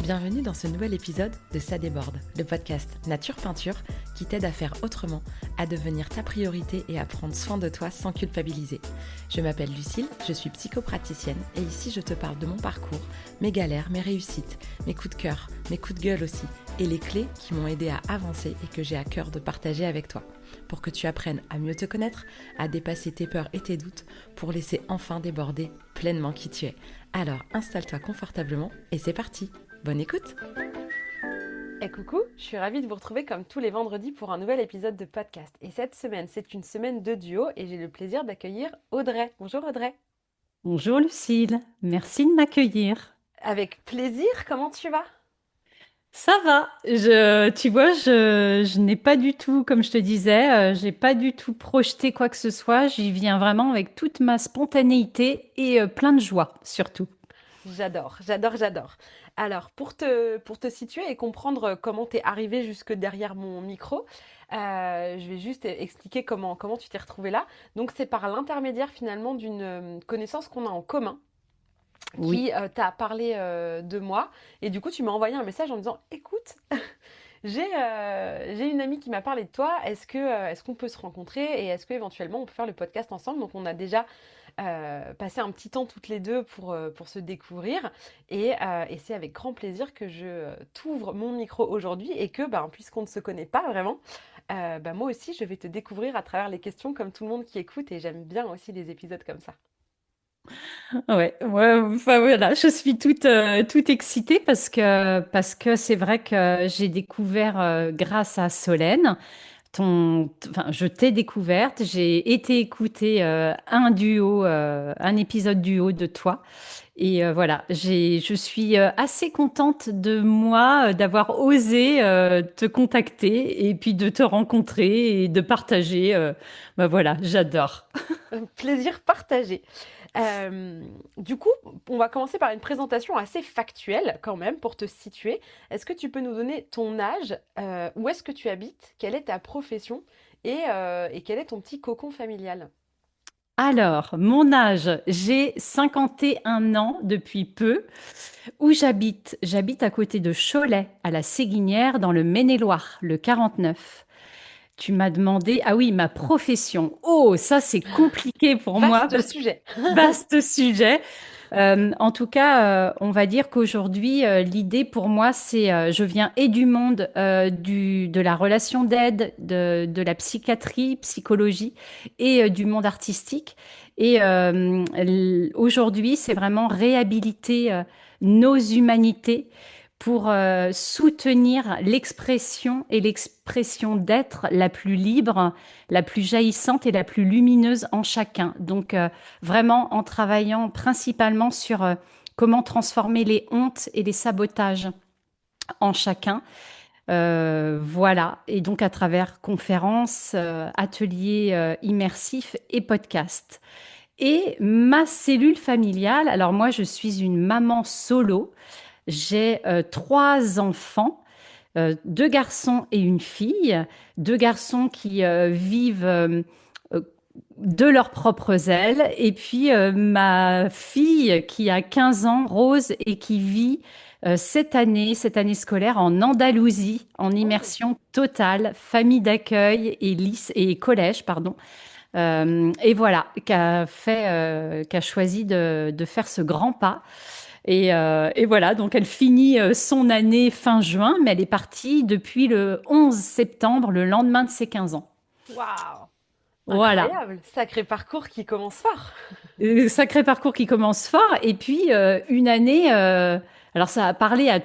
Bienvenue dans ce nouvel épisode de Ça déborde, le podcast Nature Peinture qui t'aide à faire autrement, à devenir ta priorité et à prendre soin de toi sans culpabiliser. Je m'appelle Lucille, je suis psychopraticienne et ici je te parle de mon parcours, mes galères, mes réussites, mes coups de cœur, mes coups de gueule aussi et les clés qui m'ont aidé à avancer et que j'ai à cœur de partager avec toi. Pour que tu apprennes à mieux te connaître, à dépasser tes peurs et tes doutes, pour laisser enfin déborder pleinement qui tu es. Alors installe-toi confortablement et c'est parti. Bonne écoute! Et coucou, je suis ravie de vous retrouver comme tous les vendredis pour un nouvel épisode de podcast. Et cette semaine, c'est une semaine de duo et j'ai le plaisir d'accueillir Audrey. Bonjour Audrey. Bonjour Lucille, merci de m'accueillir. Avec plaisir, comment tu vas? Ça va, tu vois, je n'ai pas du tout, comme je te disais, j'ai pas du tout projeté quoi que ce soit. J'y viens vraiment avec toute ma spontanéité et plein de joie surtout. J'adore, j'adore, j'adore. Alors, pour te situer et comprendre comment t'es arrivée jusque derrière mon micro, je vais juste expliquer comment tu t'es retrouvée là. Donc, c'est par l'intermédiaire finalement d'une connaissance qu'on a en commun Oui, qui t'a parlé de moi. Et du coup, tu m'as envoyé un message en me disant, écoute, j'ai une amie qui m'a parlé de toi. Est-ce qu'on peut se rencontrer et est-ce qu'éventuellement on peut faire le podcast ensemble? Donc, on a déjà passé un petit temps toutes les deux pour se découvrir. Et c'est avec grand plaisir que je t'ouvre mon micro aujourd'hui et que, ben, puisqu'on ne se connaît pas vraiment, ben, moi aussi, je vais te découvrir à travers les questions comme tout le monde qui écoute. Et j'aime bien aussi les épisodes comme ça. ouais, enfin voilà, je suis toute excitée parce que c'est vrai que j'ai découvert grâce à Solène. Enfin, je t'ai découverte, j'ai été écouter un épisode duo de toi. Et voilà, je suis assez contente de moi d'avoir osé te contacter et puis de te rencontrer et de partager. Bah voilà, j'adore. Plaisir partagé. Du coup, on va commencer par une présentation assez factuelle quand même pour te situer. Est-ce que tu peux nous donner ton âge, où est-ce que tu habites, quelle est ta profession et quel est ton petit cocon familial? Alors, mon âge, j'ai 51 ans depuis peu. Où j'habite? J'habite à côté de Cholet, à la Séguinière, dans le Maine-et-Loire, le 49. Tu m'as demandé, ah oui, ma profession. Oh, ça c'est compliqué pour moi Vaste parce que sujet. vaste sujet. En tout cas, on va dire qu'aujourd'hui, l'idée pour moi, c'est, je viens et du monde de la relation d'aide, de la psychiatrie, psychologie et du monde artistique. Et aujourd'hui, c'est vraiment réhabiliter nos humanités pour soutenir l'expression et l'expression d'être la plus libre, la plus jaillissante et la plus lumineuse en chacun. Donc, vraiment en travaillant principalement sur comment transformer les hontes et les sabotages en chacun. Voilà, et donc à travers conférences, ateliers immersifs et podcasts. Et ma cellule familiale, alors moi je suis une maman solo, j'ai trois enfants, deux garçons et une fille, deux garçons qui vivent euh, de leurs propres ailes, et puis ma fille qui a 15 ans, Rose, et qui vit cette année scolaire en Andalousie, en Oh, immersion totale, famille d'accueil et et collège, pardon. Et voilà, qui a choisi de faire ce grand pas. Et voilà, donc elle finit son année fin juin, mais elle est partie depuis le 11 septembre, le lendemain de ses 15 ans. waouh! Voilà. Incroyable! Sacré parcours qui commence fort. Sacré parcours qui commence fort. Et puis, une année, alors ça a parlé à,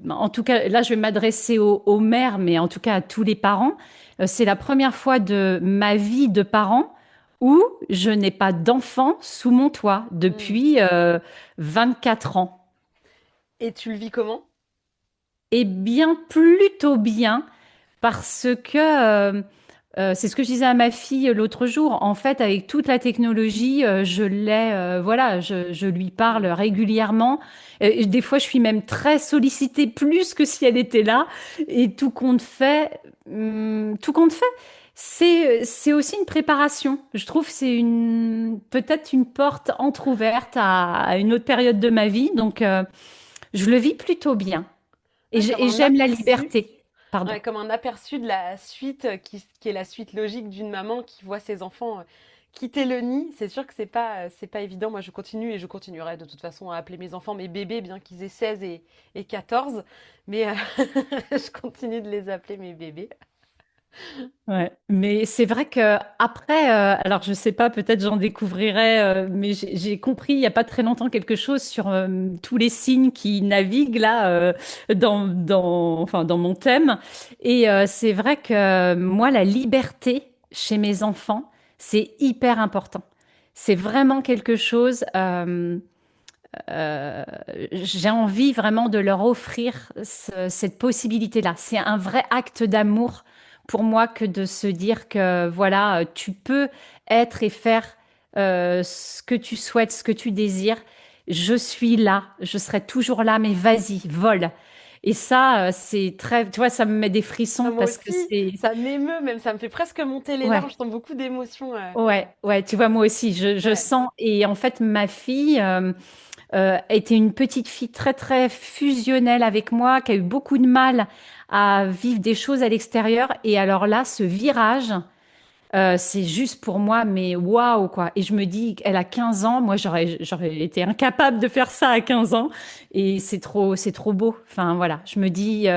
en tout cas, là, je vais m'adresser aux mères, mais en tout cas à tous les parents. C'est la première fois de ma vie de parent où je n'ai pas d'enfant sous mon toit Hmm. depuis 4 ans. Et tu le vis comment? Et bien, plutôt bien, parce que c'est ce que je disais à ma fille l'autre jour. En fait, avec toute la technologie, voilà, je lui parle Hmm. régulièrement. Et des fois, je suis même très sollicitée, plus que si elle était là. Et tout compte fait, c'est aussi une préparation. Je trouve que c'est peut-être une porte entrouverte à une autre période de ma vie. Donc, je le vis plutôt bien. Et comme un j'aime la aperçu. liberté. Pardon. Ouais, comme un aperçu de la suite qui est la suite logique d'une maman qui voit ses enfants quitter le nid. C'est sûr que c'est pas évident. Moi, je continue et je continuerai de toute façon à appeler mes enfants mes bébés, bien qu'ils aient 16 et 14. Mais je continue de les appeler mes bébés. Ouais, mais c'est vrai que après, alors je sais pas, peut-être j'en découvrirai, mais j'ai compris il y a pas très longtemps quelque chose sur tous les signes qui naviguent là enfin dans mon thème. Et c'est vrai que moi, la liberté chez mes enfants, c'est hyper important. C'est vraiment quelque chose. Euh, j'ai envie vraiment de leur offrir cette possibilité-là. C'est un vrai acte d'amour pour moi que de se dire que voilà, tu peux être et faire ce que tu souhaites, ce que tu désires. Je suis là, je serai toujours là, mais vas-y, vole. Et ça, c'est très, tu vois, ça me met des Ah, frissons moi parce que aussi, c'est, ça m'émeut, même ça me fait presque monter les larmes. ouais, Je sens beaucoup d'émotions. ouais, tu vois, moi aussi, je Ouais. sens. Et en fait, ma fille, était une petite fille très très fusionnelle avec moi, qui a eu beaucoup de mal à vivre des choses à l'extérieur. Et alors là, ce virage, c'est juste pour moi, mais waouh quoi. Et je me dis, elle a 15 ans, moi j'aurais été incapable de faire ça à 15 ans. Et c'est trop beau. Enfin voilà, je me dis,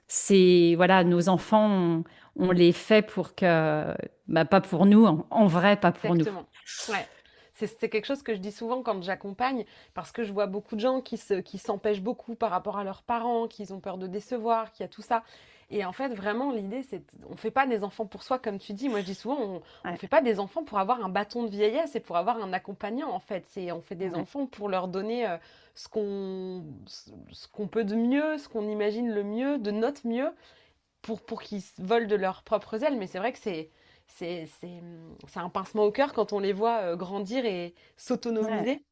c'est voilà, nos enfants, on les fait pour que, bah, pas pour nous, en vrai, pas pour nous. Exactement. Ouais. C'est quelque chose que je dis souvent quand j'accompagne, parce que je vois beaucoup de gens qui s'empêchent beaucoup par rapport à leurs parents, qui ont peur de décevoir, qu'il y a tout ça. Et en fait, vraiment, l'idée, on fait pas des enfants pour soi, comme tu dis. Moi, je dis souvent, on Ouais, fait pas des enfants pour avoir un bâton de vieillesse et pour avoir un accompagnant, en fait. On fait des ouais, enfants pour leur donner ce qu'on peut de mieux, ce qu'on imagine le mieux, de notre mieux, pour qu'ils volent de leurs propres ailes. Mais c'est vrai que c'est un pincement au cœur quand on les voit grandir et ouais. s'autonomiser.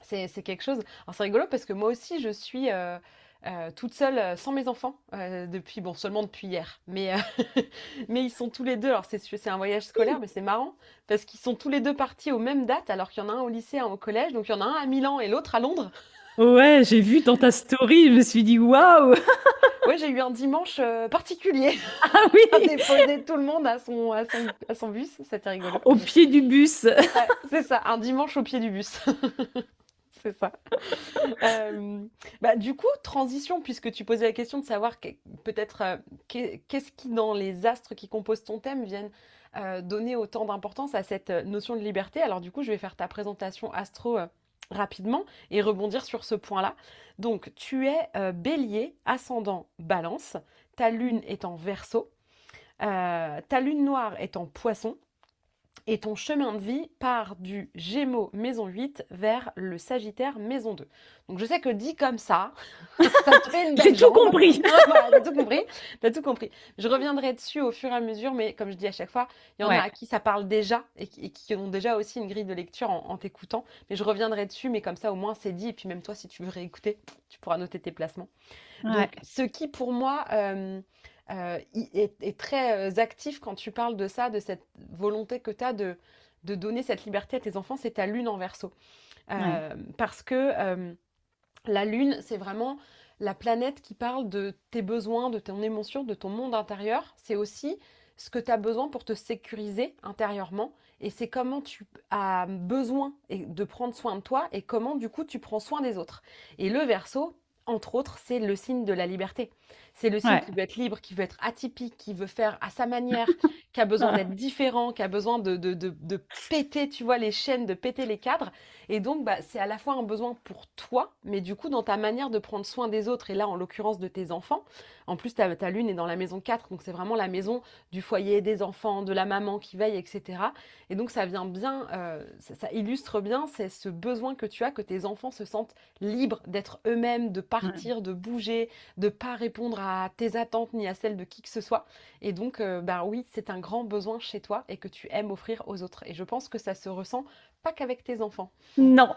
C'est quelque chose. Alors c'est rigolo parce que moi aussi je suis toute seule sans mes enfants depuis, bon, seulement depuis hier. Mais, mais ils sont tous les deux. Alors c'est un voyage scolaire, mais c'est marrant parce qu'ils sont tous les deux partis aux mêmes dates alors qu'il y en a un au lycée, un au collège. Donc il y en a un à Milan et l'autre à Londres. Ouais, j'ai vu dans ta story, je me suis dit waouh! Ouais, j'ai eu un dimanche particulier Ah à oui, déposer tout le monde à son bus. C'était rigolo. au pied du bus. Ouais, c'est ça, un dimanche au pied du bus. C'est ça. Bah, du coup, transition, puisque tu posais la question de savoir peut-être qu'est-ce qui, dans les astres qui composent ton thème, viennent donner autant d'importance à cette notion de liberté. Alors, du coup, je vais faire ta présentation astro rapidement et rebondir sur ce point-là. Donc, tu es bélier, ascendant balance, ta lune est en verso, ta lune noire est en poisson. Et ton chemin de vie part du Gémeaux maison 8 vers le Sagittaire maison 2. Donc je sais que dit comme ça, ça te fait une J'ai belle tout jambe. compris. Voilà, t'as tout compris. T'as tout compris. Je reviendrai dessus au fur et à mesure, mais comme je dis à chaque fois, il y en a Ouais, à qui ça parle déjà et qui ont déjà aussi une grille de lecture en t'écoutant. Mais je reviendrai dessus, mais comme ça au moins c'est dit. Et puis même toi, si tu veux réécouter, tu pourras noter tes placements. ouais, Donc, ce qui pour moi est très actif quand tu parles de ça, de cette volonté que tu as de donner cette liberté à tes enfants, c'est ta lune en verso. ouais, Parce que la lune, c'est vraiment la planète qui parle de tes besoins, de ton émotion, de ton monde intérieur. C'est aussi ce que tu as besoin pour te sécuriser intérieurement. Et c'est comment tu as besoin de prendre soin de toi et comment du coup tu prends soin des autres. Et le verso, entre autres, c'est le signe de la liberté. C'est le signe ouais. qui veut être libre, qui veut être atypique, qui veut faire à sa manière, qui a besoin d'être différent, qui a besoin de péter, tu vois, les chaînes, de péter les cadres. Et donc, bah, c'est à la fois un besoin pour toi, mais du coup, dans ta manière de prendre soin des autres, et là, en l'occurrence, de tes enfants. En plus, ta lune est dans la maison 4, donc c'est vraiment la maison du foyer, des enfants, de la maman qui veille, etc. Et donc, ça vient bien, ça illustre bien c'est ce besoin que tu as, que tes enfants se sentent libres d'être eux-mêmes, de Ouais. partir, de bouger, de pas répondre à tes attentes ni à celles de qui que ce soit. Et donc, bah oui, c'est un grand besoin chez toi et que tu aimes offrir aux autres. Et je pense que ça se ressent pas qu'avec tes enfants. Non,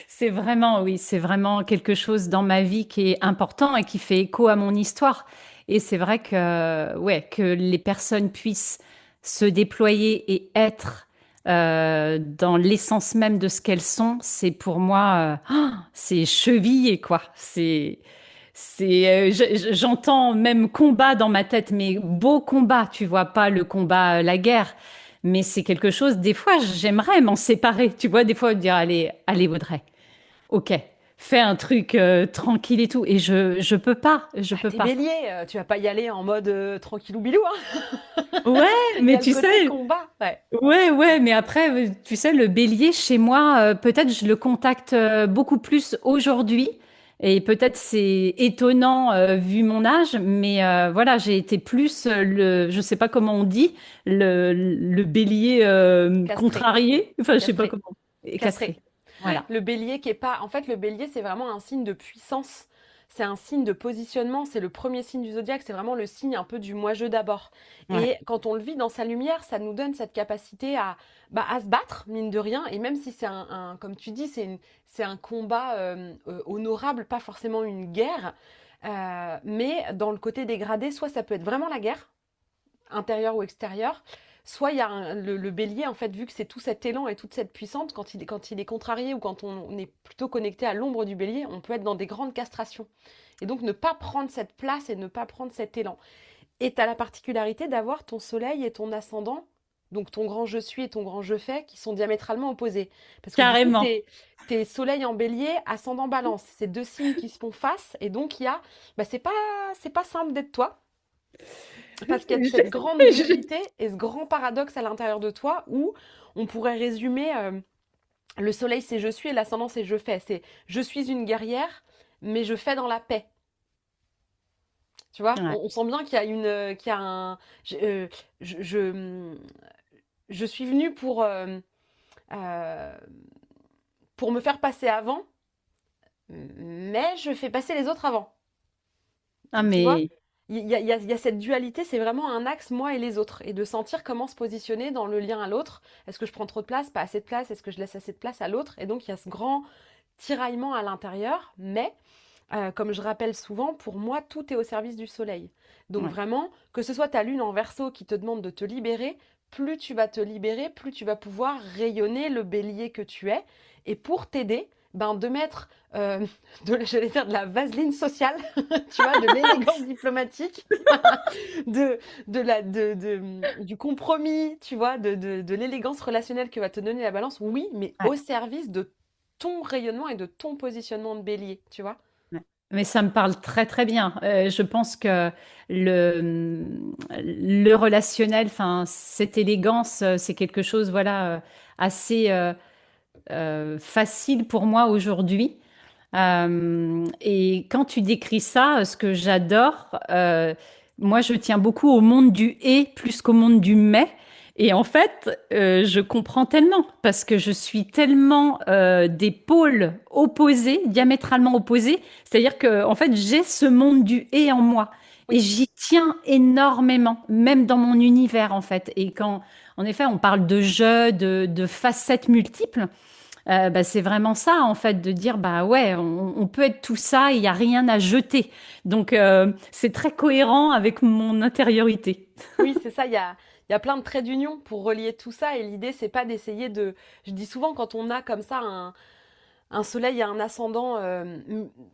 c'est vraiment, oui, c'est vraiment quelque chose dans ma vie qui est important et qui fait écho à mon histoire. Et c'est vrai que, ouais, que les personnes puissent se déployer et être dans l'essence même de ce qu'elles sont, c'est pour moi, c'est chevillé, quoi. J'entends même combat dans ma tête, mais beau combat, tu vois, pas le combat, la guerre. Mais c'est quelque chose, des fois, j'aimerais m'en séparer, tu vois, des fois, dire, allez, allez, Audrey, ok, fais un truc tranquille et tout. Et je Bah, peux t'es pas. bélier, tu vas pas y aller en mode tranquillou bilou, hein. Ouais, Il y mais a le tu côté sais, combat. Ouais. ouais, mais après, tu sais, le bélier, chez moi, peut-être je le contacte beaucoup plus aujourd'hui. Et peut-être c'est étonnant vu mon âge, mais voilà, j'ai été plus je sais pas comment on dit, le bélier Castré, contrarié, enfin je sais pas castré, comment, et castré. castré. Voilà. Le bélier qui est pas. En fait, le bélier, c'est vraiment un signe de puissance. C'est un signe de positionnement. C'est le premier signe du zodiaque. C'est vraiment le signe un peu du moi-je d'abord. Ouais, Et quand on le vit dans sa lumière, ça nous donne cette capacité à se battre, mine de rien. Et même si c'est comme tu dis, c'est un combat honorable, pas forcément une guerre. Mais dans le côté dégradé, soit ça peut être vraiment la guerre, intérieure ou extérieure. Soit il y a le bélier, en fait, vu que c'est tout cet élan et toute cette puissance, quand il est contrarié ou quand on est plutôt connecté à l'ombre du bélier, on peut être dans des grandes castrations. Et donc ne pas prendre cette place et ne pas prendre cet élan. Et tu as la particularité d'avoir ton soleil et ton ascendant, donc ton grand je suis et ton grand je fais, qui sont diamétralement opposés. Parce que du coup, carrément. t'es soleil en bélier, ascendant balance. C'est deux signes qui se font face. Et donc, bah, c'est pas simple d'être toi. Parce qu'il y a cette grande dualité et ce grand paradoxe à l'intérieur de toi où on pourrait résumer le soleil c'est je suis et l'ascendant c'est je fais. C'est je suis une guerrière, mais je fais dans la paix. Tu vois, Ouais. on sent bien qu'il y a qu'il y a un, je, je, je suis venue euh, pour me faire passer avant, mais je fais passer les autres avant. Ah Tu vois, mais il y a cette dualité, c'est vraiment un axe moi et les autres, et de sentir comment se positionner dans le lien à l'autre. Est-ce que je prends trop de place, pas assez de place, est-ce que je laisse assez de place à l'autre? Et donc il y a ce grand tiraillement à l'intérieur, mais comme je rappelle souvent, pour moi, tout est au service du soleil. Donc ouais. vraiment, que ce soit ta lune en verso qui te demande de te libérer, plus tu vas te libérer, plus tu vas pouvoir rayonner le bélier que tu es. Et pour t'aider, ben, de mettre, j'allais dire, de la vaseline sociale, tu vois, de l'élégance diplomatique, du compromis, tu vois, de l'élégance relationnelle que va te donner la balance, oui, mais Ouais. au service de ton rayonnement et de ton positionnement de bélier, tu vois. Ouais. Mais ça me parle très très bien. Je pense que le relationnel, enfin cette élégance, c'est quelque chose, voilà, assez facile pour moi aujourd'hui. Et quand tu décris ça, ce que j'adore, moi je tiens beaucoup au monde du et plus qu'au monde du mais. Et en fait, je comprends tellement parce que je suis tellement des pôles opposés, diamétralement opposés. C'est-à-dire que en fait, j'ai ce monde du et en moi et Oui. j'y tiens énormément, même dans mon univers en fait. Et quand, en effet, on parle de jeux, de facettes multiples. Bah, c'est vraiment ça, en fait, de dire, bah ouais, on peut être tout ça, il n'y a rien à jeter. Donc, c'est très cohérent avec mon intériorité. Oui, c'est ça, il y a plein de traits d'union pour relier tout ça et l'idée c'est pas d'essayer de je dis souvent quand on a comme ça un soleil et un ascendant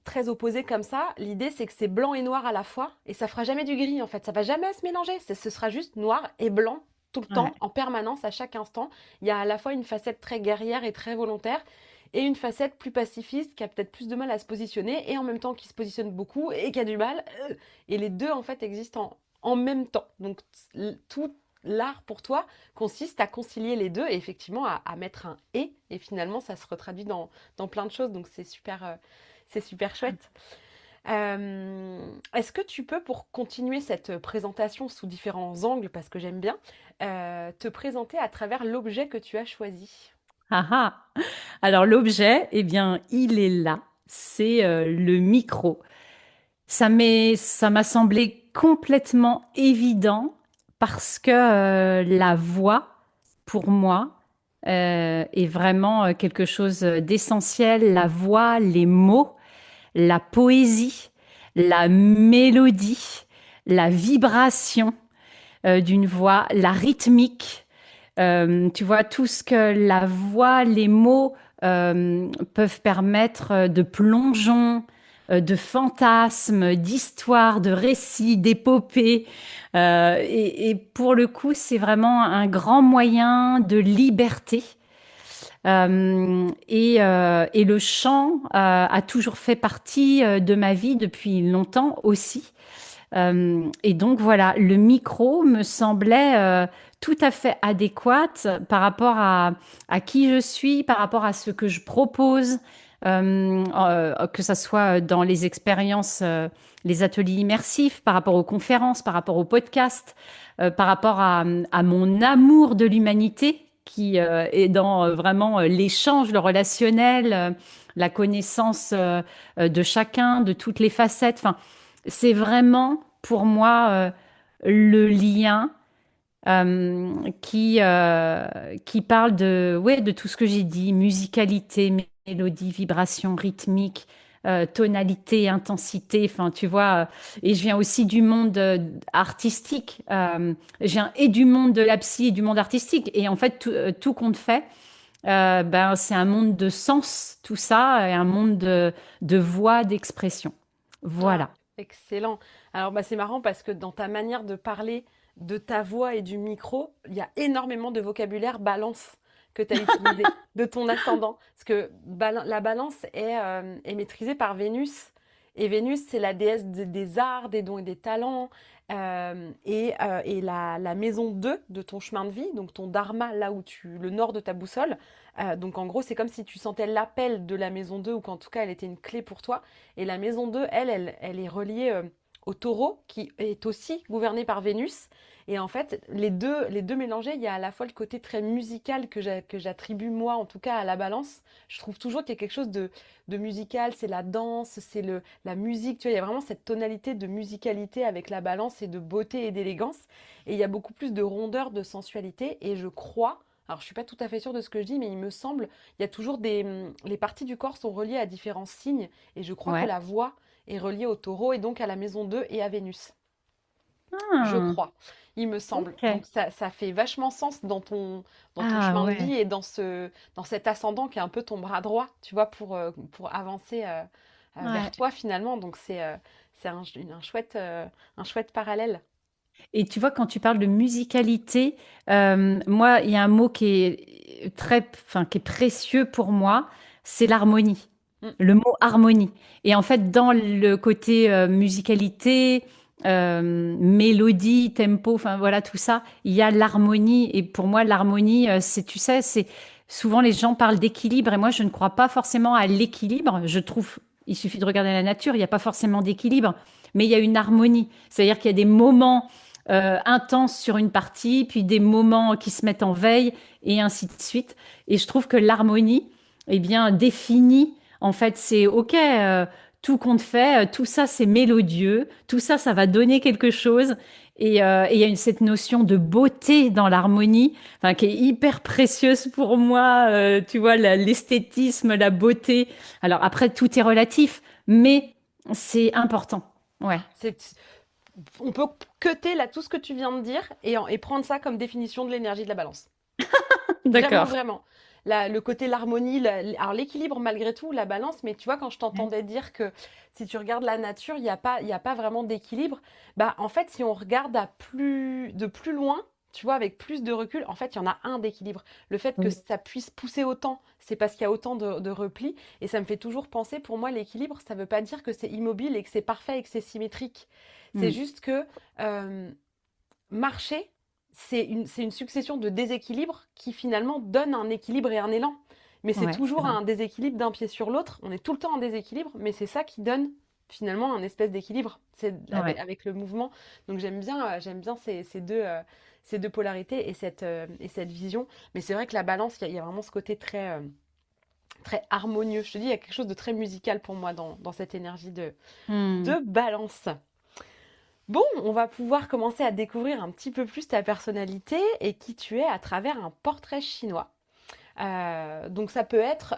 très opposés comme ça, l'idée c'est que c'est blanc et noir à la fois et ça fera jamais du gris en fait, ça va jamais se mélanger, ce sera juste noir et blanc tout le Ouais. temps, en permanence, à chaque instant. Il y a à la fois une facette très guerrière et très volontaire et une facette plus pacifiste qui a peut-être plus de mal à se positionner et en même temps qui se positionne beaucoup et qui a du mal. Et les deux en fait existent en même temps. Donc tout l'art pour toi consiste à concilier les deux et effectivement à mettre un et finalement ça se retraduit dans plein de choses donc c'est super chouette. Est-ce que tu peux, pour continuer cette présentation sous différents angles, parce que j'aime bien, te présenter à travers l'objet que tu as choisi? Ah ah. Alors, l'objet, eh bien, il est là. C'est le micro. Ça m'a semblé complètement évident parce que la voix, pour moi, est vraiment quelque chose d'essentiel. La voix, les mots, la poésie, la mélodie, la vibration d'une voix, la rythmique. Tu vois, tout ce que la voix, les mots peuvent permettre de plongeon, de fantasmes, d'histoires, de récits, d'épopées. Et pour le coup, c'est vraiment un grand moyen de liberté. Et le chant a toujours fait partie de ma vie depuis longtemps aussi. Et donc voilà, le micro me semblait tout à fait adéquate par rapport à qui je suis, par rapport à ce que je propose, que ça soit dans les expériences, les ateliers immersifs, par rapport aux conférences, par rapport aux podcasts, par rapport à mon amour de l'humanité qui est dans vraiment l'échange, le relationnel, la connaissance de chacun, de toutes les facettes. Enfin, c'est vraiment pour moi le lien qui parle de, ouais, de tout ce que j'ai dit, musicalité, mélodie, vibration, rythmique, tonalité, intensité, enfin tu vois, et je viens aussi du monde artistique, je viens et du monde de la psy et du monde artistique, et en fait tout compte fait, ben, c'est un monde de sens, tout ça, et un monde de voix, d'expression. Ah, Voilà. excellent. Alors, c'est marrant parce que dans ta manière de parler de ta voix et du micro, il y a énormément de vocabulaire balance que tu as utilisé, de ton ascendant. Parce que la balance est maîtrisée par Vénus. Et Vénus, c'est la déesse des arts, des dons et des talents. Et la maison 2 de ton chemin de vie, donc ton dharma, là où le nord de ta boussole. Donc en gros, c'est comme si tu sentais l'appel de la maison 2 ou qu'en tout cas, elle était une clé pour toi. Et la maison 2, elle est reliée au taureau, qui est aussi gouverné par Vénus. Et en fait, les deux mélangés, il y a à la fois le côté très musical que j'attribue, moi, en tout cas, à la balance. Je trouve toujours qu'il y a quelque chose de musical, c'est la danse, c'est la musique. Tu vois, il y a vraiment cette tonalité de musicalité avec la balance et de beauté et d'élégance. Et il y a beaucoup plus de rondeur, de sensualité. Et je crois, alors je suis pas tout à fait sûre de ce que je dis, mais il me semble, il y a toujours les parties du corps sont reliées à différents signes. Et je crois que Ouais. la voix est reliée au taureau et donc à la maison 2 et à Vénus. Je Ah, crois, il me semble. ok. Donc ça fait vachement sens dans ton Ah chemin de vie ouais. et dans cet ascendant qui est un peu ton bras droit, tu vois, pour avancer vers Ouais. toi finalement. Donc c'est un chouette parallèle. Et tu vois, quand tu parles de musicalité, moi, il y a un mot qui est enfin, qui est précieux pour moi, c'est l'harmonie. Mm, Le mot harmonie. Et en fait, dans le côté musicalité, mélodie, tempo, enfin voilà, tout ça, il y a l'harmonie. Et pour moi, l'harmonie, c'est, tu sais, c'est souvent les gens parlent d'équilibre et moi, je ne crois pas forcément à l'équilibre. Je trouve, il suffit de regarder la nature, il n'y a pas forcément d'équilibre, mais il y a une harmonie. C'est-à-dire qu'il y a des moments intenses sur une partie, puis des moments qui se mettent en veille, et ainsi de suite. Et je trouve que l'harmonie, eh bien, définit, en fait, c'est OK, tout compte fait, tout ça, c'est mélodieux, tout ça, ça va donner quelque chose. Et il y a cette notion de beauté dans l'harmonie, enfin, qui est hyper précieuse pour moi, tu vois, l'esthétisme, la beauté. Alors après, tout est relatif, mais c'est important. Ouais, C'est- on peut cutter là tout ce que tu viens de dire et prendre ça comme définition de l'énergie de la balance. Vraiment, d'accord. vraiment. Le côté, l'harmonie, alors l'équilibre malgré tout, la balance, mais tu vois, quand je t'entendais dire que si tu regardes la nature, il y a pas vraiment d'équilibre, bah en fait, si on regarde de plus loin, tu vois, avec plus de recul, en fait, il y en a un d'équilibre. Le fait que Oui. ça puisse pousser autant, c'est parce qu'il y a autant de replis, et ça me fait toujours penser, pour moi, l'équilibre, ça veut pas dire que c'est immobile et que c'est parfait et que c'est symétrique. C'est Mm. juste que euh, marcher, c'est une succession de déséquilibres qui finalement donnent un équilibre et un élan. Mais c'est Ouais, c'est toujours vrai. un déséquilibre d'un pied sur l'autre. On est tout le temps en déséquilibre, mais c'est ça qui donne finalement un espèce d'équilibre. C'est avec, Ouais. avec le mouvement. Donc j'aime bien ces deux polarités et cette vision. Mais c'est vrai que la balance, il y a vraiment ce côté très, très harmonieux. Je te dis, il y a quelque chose de très musical pour moi dans cette énergie de Hmm. balance. Bon, on va pouvoir commencer à découvrir un petit peu plus ta personnalité et qui tu es à travers un portrait chinois. Donc ça peut être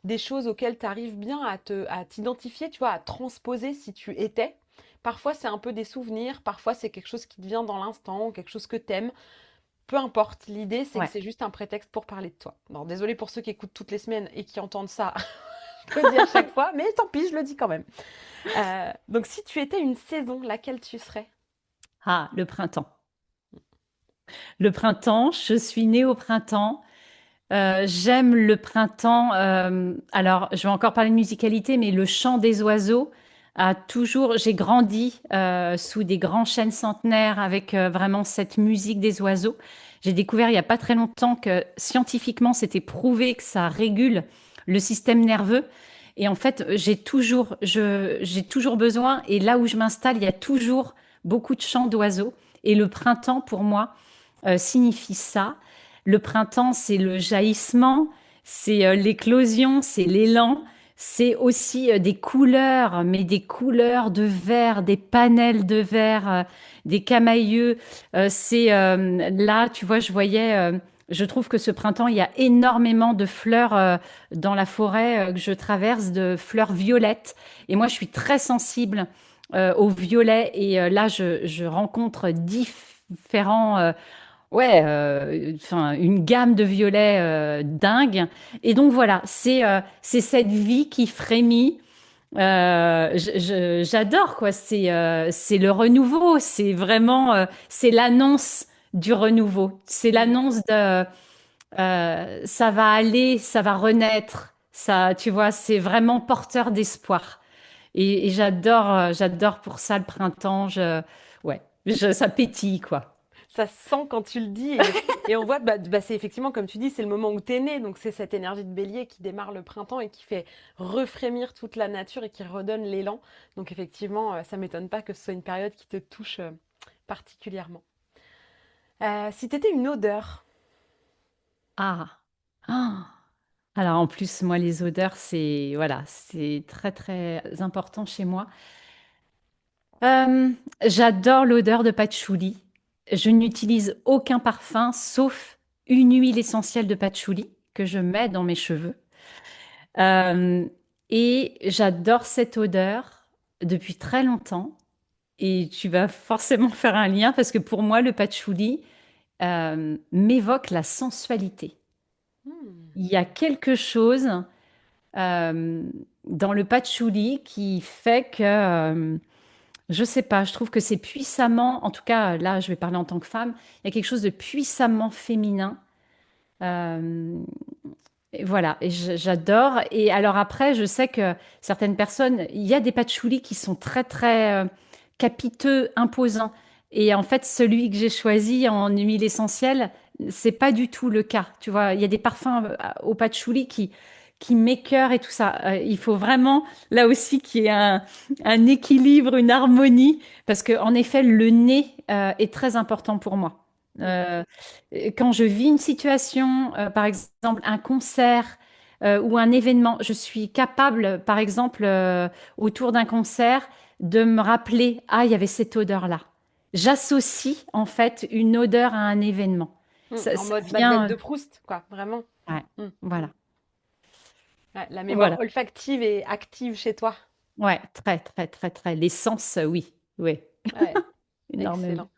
des choses auxquelles tu arrives bien à t'identifier, tu vois, à transposer si tu étais. Parfois c'est un peu des souvenirs, parfois c'est quelque chose qui te vient dans l'instant, quelque chose que t'aimes. Peu importe, l'idée c'est que Ouais. c'est juste un prétexte pour parler de toi. Alors désolé pour ceux qui écoutent toutes les semaines et qui entendent ça, Je le dis à chaque fois, mais tant pis, je le dis quand même. Donc, si tu étais une saison, laquelle tu serais? Ah, le printemps. Le printemps, je suis née au printemps. J'aime le printemps. Alors, je vais encore parler de musicalité, mais le chant des oiseaux a toujours. J'ai grandi sous des grands chênes centenaires avec vraiment cette musique des oiseaux. J'ai découvert il n'y a pas très longtemps que scientifiquement, c'était prouvé que ça régule le système nerveux. Et en fait, j'ai toujours besoin. Et là où je m'installe, il y a toujours beaucoup de chants d'oiseaux. Et le printemps, pour moi, signifie ça. Le printemps, c'est le jaillissement, c'est l'éclosion, c'est l'élan, c'est aussi des couleurs, mais des couleurs de verre, des panels de verre, des camaïeux. Là, tu vois, je trouve que ce printemps, il y a énormément de fleurs dans la forêt que je traverse, de fleurs violettes. Et moi, je suis très sensible au violet. Et là, je rencontre différents ouais, enfin, une gamme de violets dingue. Et donc voilà, c'est cette vie qui frémit. J'adore quoi. C'est le renouveau. C'est vraiment, c'est l'annonce du renouveau. C'est Mm. l'annonce de ça va aller, ça va renaître. Ça, tu vois, c'est vraiment porteur d'espoir. Et j'adore pour ça le printemps. Ouais, ça pétille quoi. Ça se sent quand tu le dis et on voit, c'est effectivement comme tu dis, c'est le moment où t'es né, donc c'est cette énergie de bélier qui démarre le printemps et qui fait refrémir toute la nature et qui redonne l'élan. Donc effectivement, ça m'étonne pas que ce soit une période qui te touche particulièrement. Si t'étais une odeur, Ah. Ah. Alors en plus, moi, les odeurs, c'est très très important chez moi. Euh, J'adore l'odeur de patchouli. Je n'utilise aucun parfum sauf une huile essentielle de patchouli que je mets dans mes cheveux. Euh, et j'adore cette odeur depuis très longtemps. Et tu vas forcément faire un lien parce que pour moi, le patchouli m'évoque la sensualité. hmm, Il y a quelque chose euh, dans le patchouli qui fait que, je sais pas, je trouve que c'est puissamment, en tout cas là je vais parler en tant que femme, il y a quelque chose de puissamment féminin. Euh, et voilà, et j'adore. Et alors après, je sais que certaines personnes, il y a des patchoulis qui sont très très capiteux, imposants. Et en fait, celui que j'ai choisi en huile essentielle, c'est pas du tout le cas. Tu vois, il y a des parfums au patchouli qui m'écœurent et tout ça. Il faut vraiment, là aussi, qu'il y ait un équilibre, une harmonie, parce que en effet, le nez est très important pour moi. hmm. Euh, Quand je vis une situation, par exemple un concert ou un événement, je suis capable, par exemple, autour d'un concert, de me rappeler, ah, il y avait cette odeur-là. J'associe en fait une odeur à un événement. En Ça mode Madeleine vient, de Proust, quoi, vraiment. ouais, Hmm. voilà, Ouais, la mémoire voilà, olfactive est active chez toi. ouais, très, très, très, très. L'essence, oui, oui, Ouais, énormément.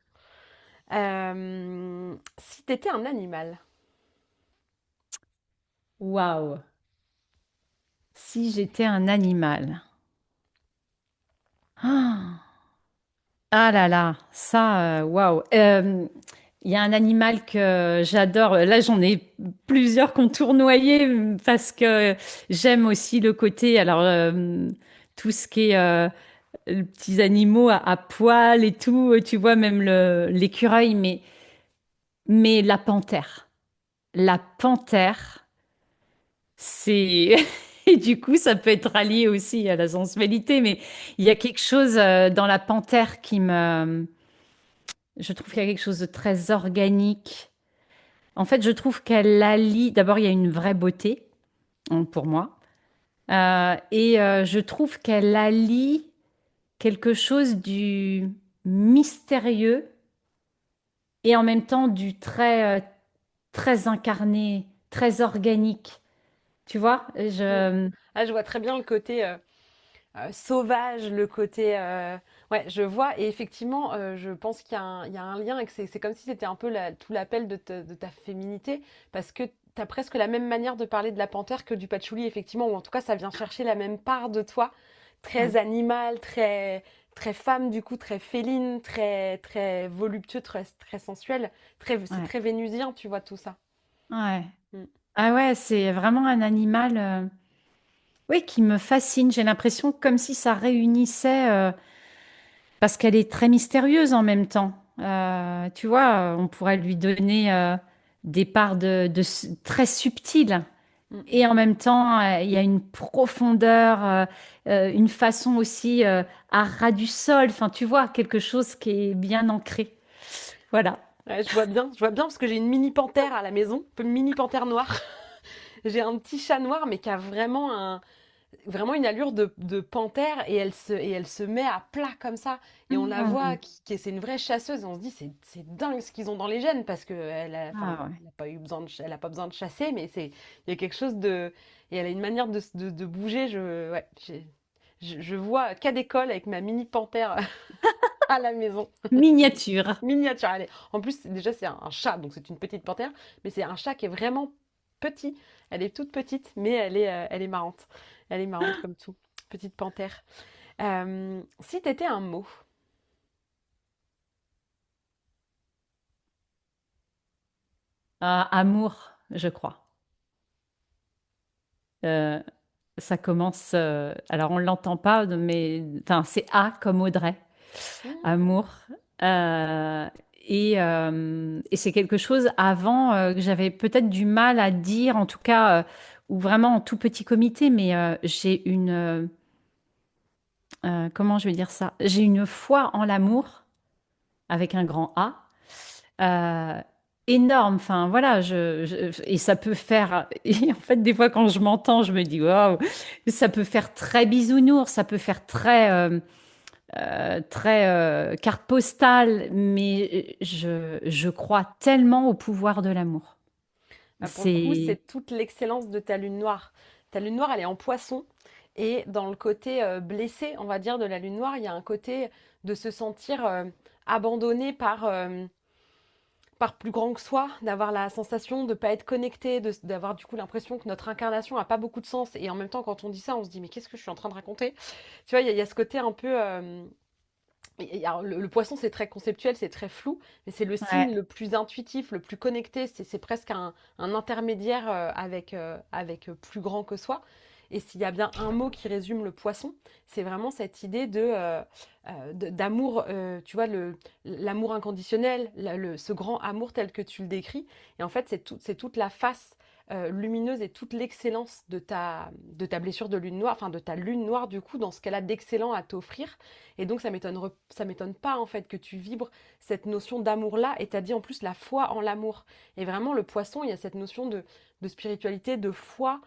excellent. Si t'étais un animal, Waouh! Si j'étais un animal. Ah! Ah là là, ça, waouh. Il y a un animal que j'adore. Là, j'en ai plusieurs qui ont tournoyé parce que j'aime aussi le côté, alors, tout ce qui est les petits animaux à poil et tout, tu vois, même l'écureuil, mais la panthère. La panthère, c'est... Et du coup, ça peut être allié aussi à la sensualité, mais il y a quelque chose dans la panthère qui me... Je trouve qu'il y a quelque chose de très organique. En fait, je trouve qu'elle allie. D'abord, il y a une vraie beauté pour moi. Je trouve qu'elle allie quelque chose du mystérieux et en même temps du très incarné, très organique. Tu vois, hmm. Ah, je vois très bien le côté sauvage, le côté. Ouais, je vois. Et effectivement, je pense qu'il y a un lien et que c'est comme si c'était un peu tout l'appel de ta féminité. Parce que t'as presque la même manière de parler de la panthère que du patchouli, effectivement, ou en tout cas, ça vient chercher la même part de toi, très Ouais, animal, très femme, du coup, très féline, très voluptueux, très sensuel. C'est ouais, très vénusien, tu vois, tout ça. ouais. Mm. Ah ouais, c'est vraiment un animal, oui, qui me fascine. J'ai l'impression comme si ça réunissait, parce qu'elle est très mystérieuse en même temps. Tu vois, on pourrait lui donner des parts très subtiles. Mm. Et en même temps, il y a une profondeur, une façon aussi à ras du sol. Enfin, tu vois, quelque chose qui est bien ancré. Voilà. Ouais, je vois bien parce que j'ai une mini panthère à la maison, une mini panthère noire. J'ai un petit chat noir, mais qui a vraiment une allure de panthère et elle se met à plat comme ça. Et on la voit, Mhm. c'est une vraie chasseuse. Et on se dit, c'est dingue ce qu'ils ont dans les gènes parce que enfin, Ah ouais. elle a pas eu besoin elle a pas besoin de chasser, mais il y a quelque chose de, et elle a une manière de bouger. Ouais, je vois cas d'école avec ma mini panthère à la maison. Miniature. Miniature. En plus, déjà, c'est un chat, donc c'est une petite panthère, mais c'est un chat qui est vraiment petit. Elle est toute petite, mais elle est marrante. Elle est marrante comme tout. Petite panthère. Si t'étais un mot, Amour, je crois. Euh, Ça commence. Alors, on ne l'entend pas, mais enfin, c'est A comme Audrey. hmm, Amour. Euh, et c'est quelque chose avant que j'avais peut-être du mal à dire, en tout cas, ou vraiment en tout petit comité, mais j'ai comment je vais dire ça? J'ai une foi en l'amour avec un grand A. euh, Énorme. Enfin, voilà, et ça peut faire. Et en fait, des fois, quand je m'entends, je me dis, waouh, ça peut faire très bisounours, ça peut faire très carte postale, mais je crois tellement au pouvoir de l'amour. bah, pour le coup, C'est. c'est toute l'excellence de ta lune noire. Ta lune noire, elle est en poisson. Et dans le côté blessé, on va dire, de la lune noire, il y a un côté de se sentir abandonné par plus grand que soi, d'avoir la sensation de ne pas être connecté, d'avoir du coup l'impression que notre incarnation n'a pas beaucoup de sens. Et en même temps, quand on dit ça, on se dit mais qu'est-ce que je suis en train de raconter? Tu vois, il y a ce côté un peu... alors, le poisson, c'est très conceptuel, c'est très flou, mais c'est le Ouais. signe le plus intuitif, le plus connecté. C'est presque un intermédiaire avec plus grand que soi. Et s'il y a bien un mot qui résume le poisson, c'est vraiment cette idée d'amour, tu vois, l'amour inconditionnel, ce grand amour tel que tu le décris. Et en fait, c'est toute la face lumineuse et toute l'excellence de ta blessure de lune noire, enfin de ta lune noire du coup, dans ce qu'elle a d'excellent à t'offrir. Et donc ça m'étonne pas en fait que tu vibres cette notion d'amour-là. Et tu as dit en plus la foi en l'amour. Et vraiment le poisson, il y a cette notion de spiritualité, de foi.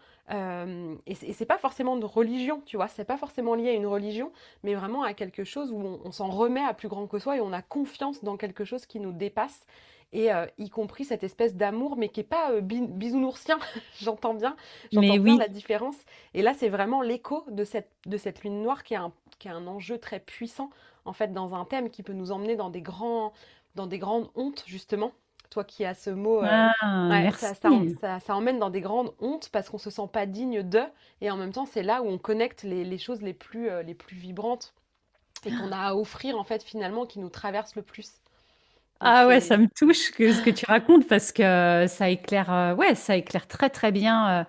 Et c'est pas forcément de religion, tu vois. C'est pas forcément lié à une religion, mais vraiment à quelque chose où on s'en remet à plus grand que soi et on a confiance dans quelque chose qui nous dépasse. Et y compris cette espèce d'amour, mais qui est pas bisounoursien, Mais j'entends bien la oui. différence. Et là, c'est vraiment l'écho de cette lune noire qui est un enjeu très puissant, en fait, dans un thème qui peut nous emmener dans des grandes hontes, justement. Toi qui as ce mot, Ah, ouais, merci. ça emmène dans des grandes hontes parce qu'on se sent pas digne d'eux. Et en même temps, c'est là où on connecte les choses les plus vibrantes et qu'on a à offrir, en fait, finalement, qui nous traversent le plus. Donc Ah ouais, c'est... ça me touche ce que tu racontes parce que ça éclaire, ouais, ça éclaire très très bien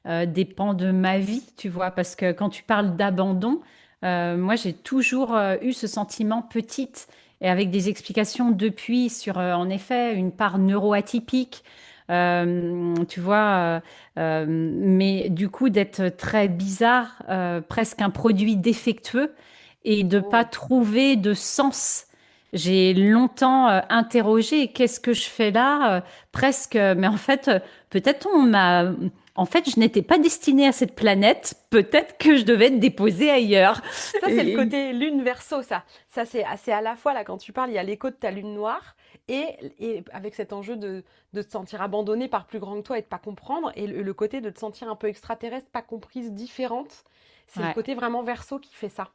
des pans de ma vie, tu vois. Parce que quand tu parles d'abandon, moi j'ai toujours eu ce sentiment petite et avec des explications depuis sur, en effet, une part neuroatypique, tu vois. Mais du coup d'être très bizarre, presque un produit défectueux et de pas Oh. trouver de sens. J'ai longtemps interrogé qu'est-ce que je fais là, presque, mais en fait, peut-être on m'a. En fait, je n'étais pas destinée à cette planète. Peut-être que je devais être déposée ailleurs. Ça, c'est le Et- côté lune verso, ça. Ça, c'est à la fois, là, quand tu parles, il y a l'écho de ta lune noire et avec cet enjeu de te sentir abandonné par plus grand que toi et de pas comprendre, et le côté de te sentir un peu extraterrestre, pas comprise, différente. C'est le Ouais, côté vraiment Verseau qui fait ça.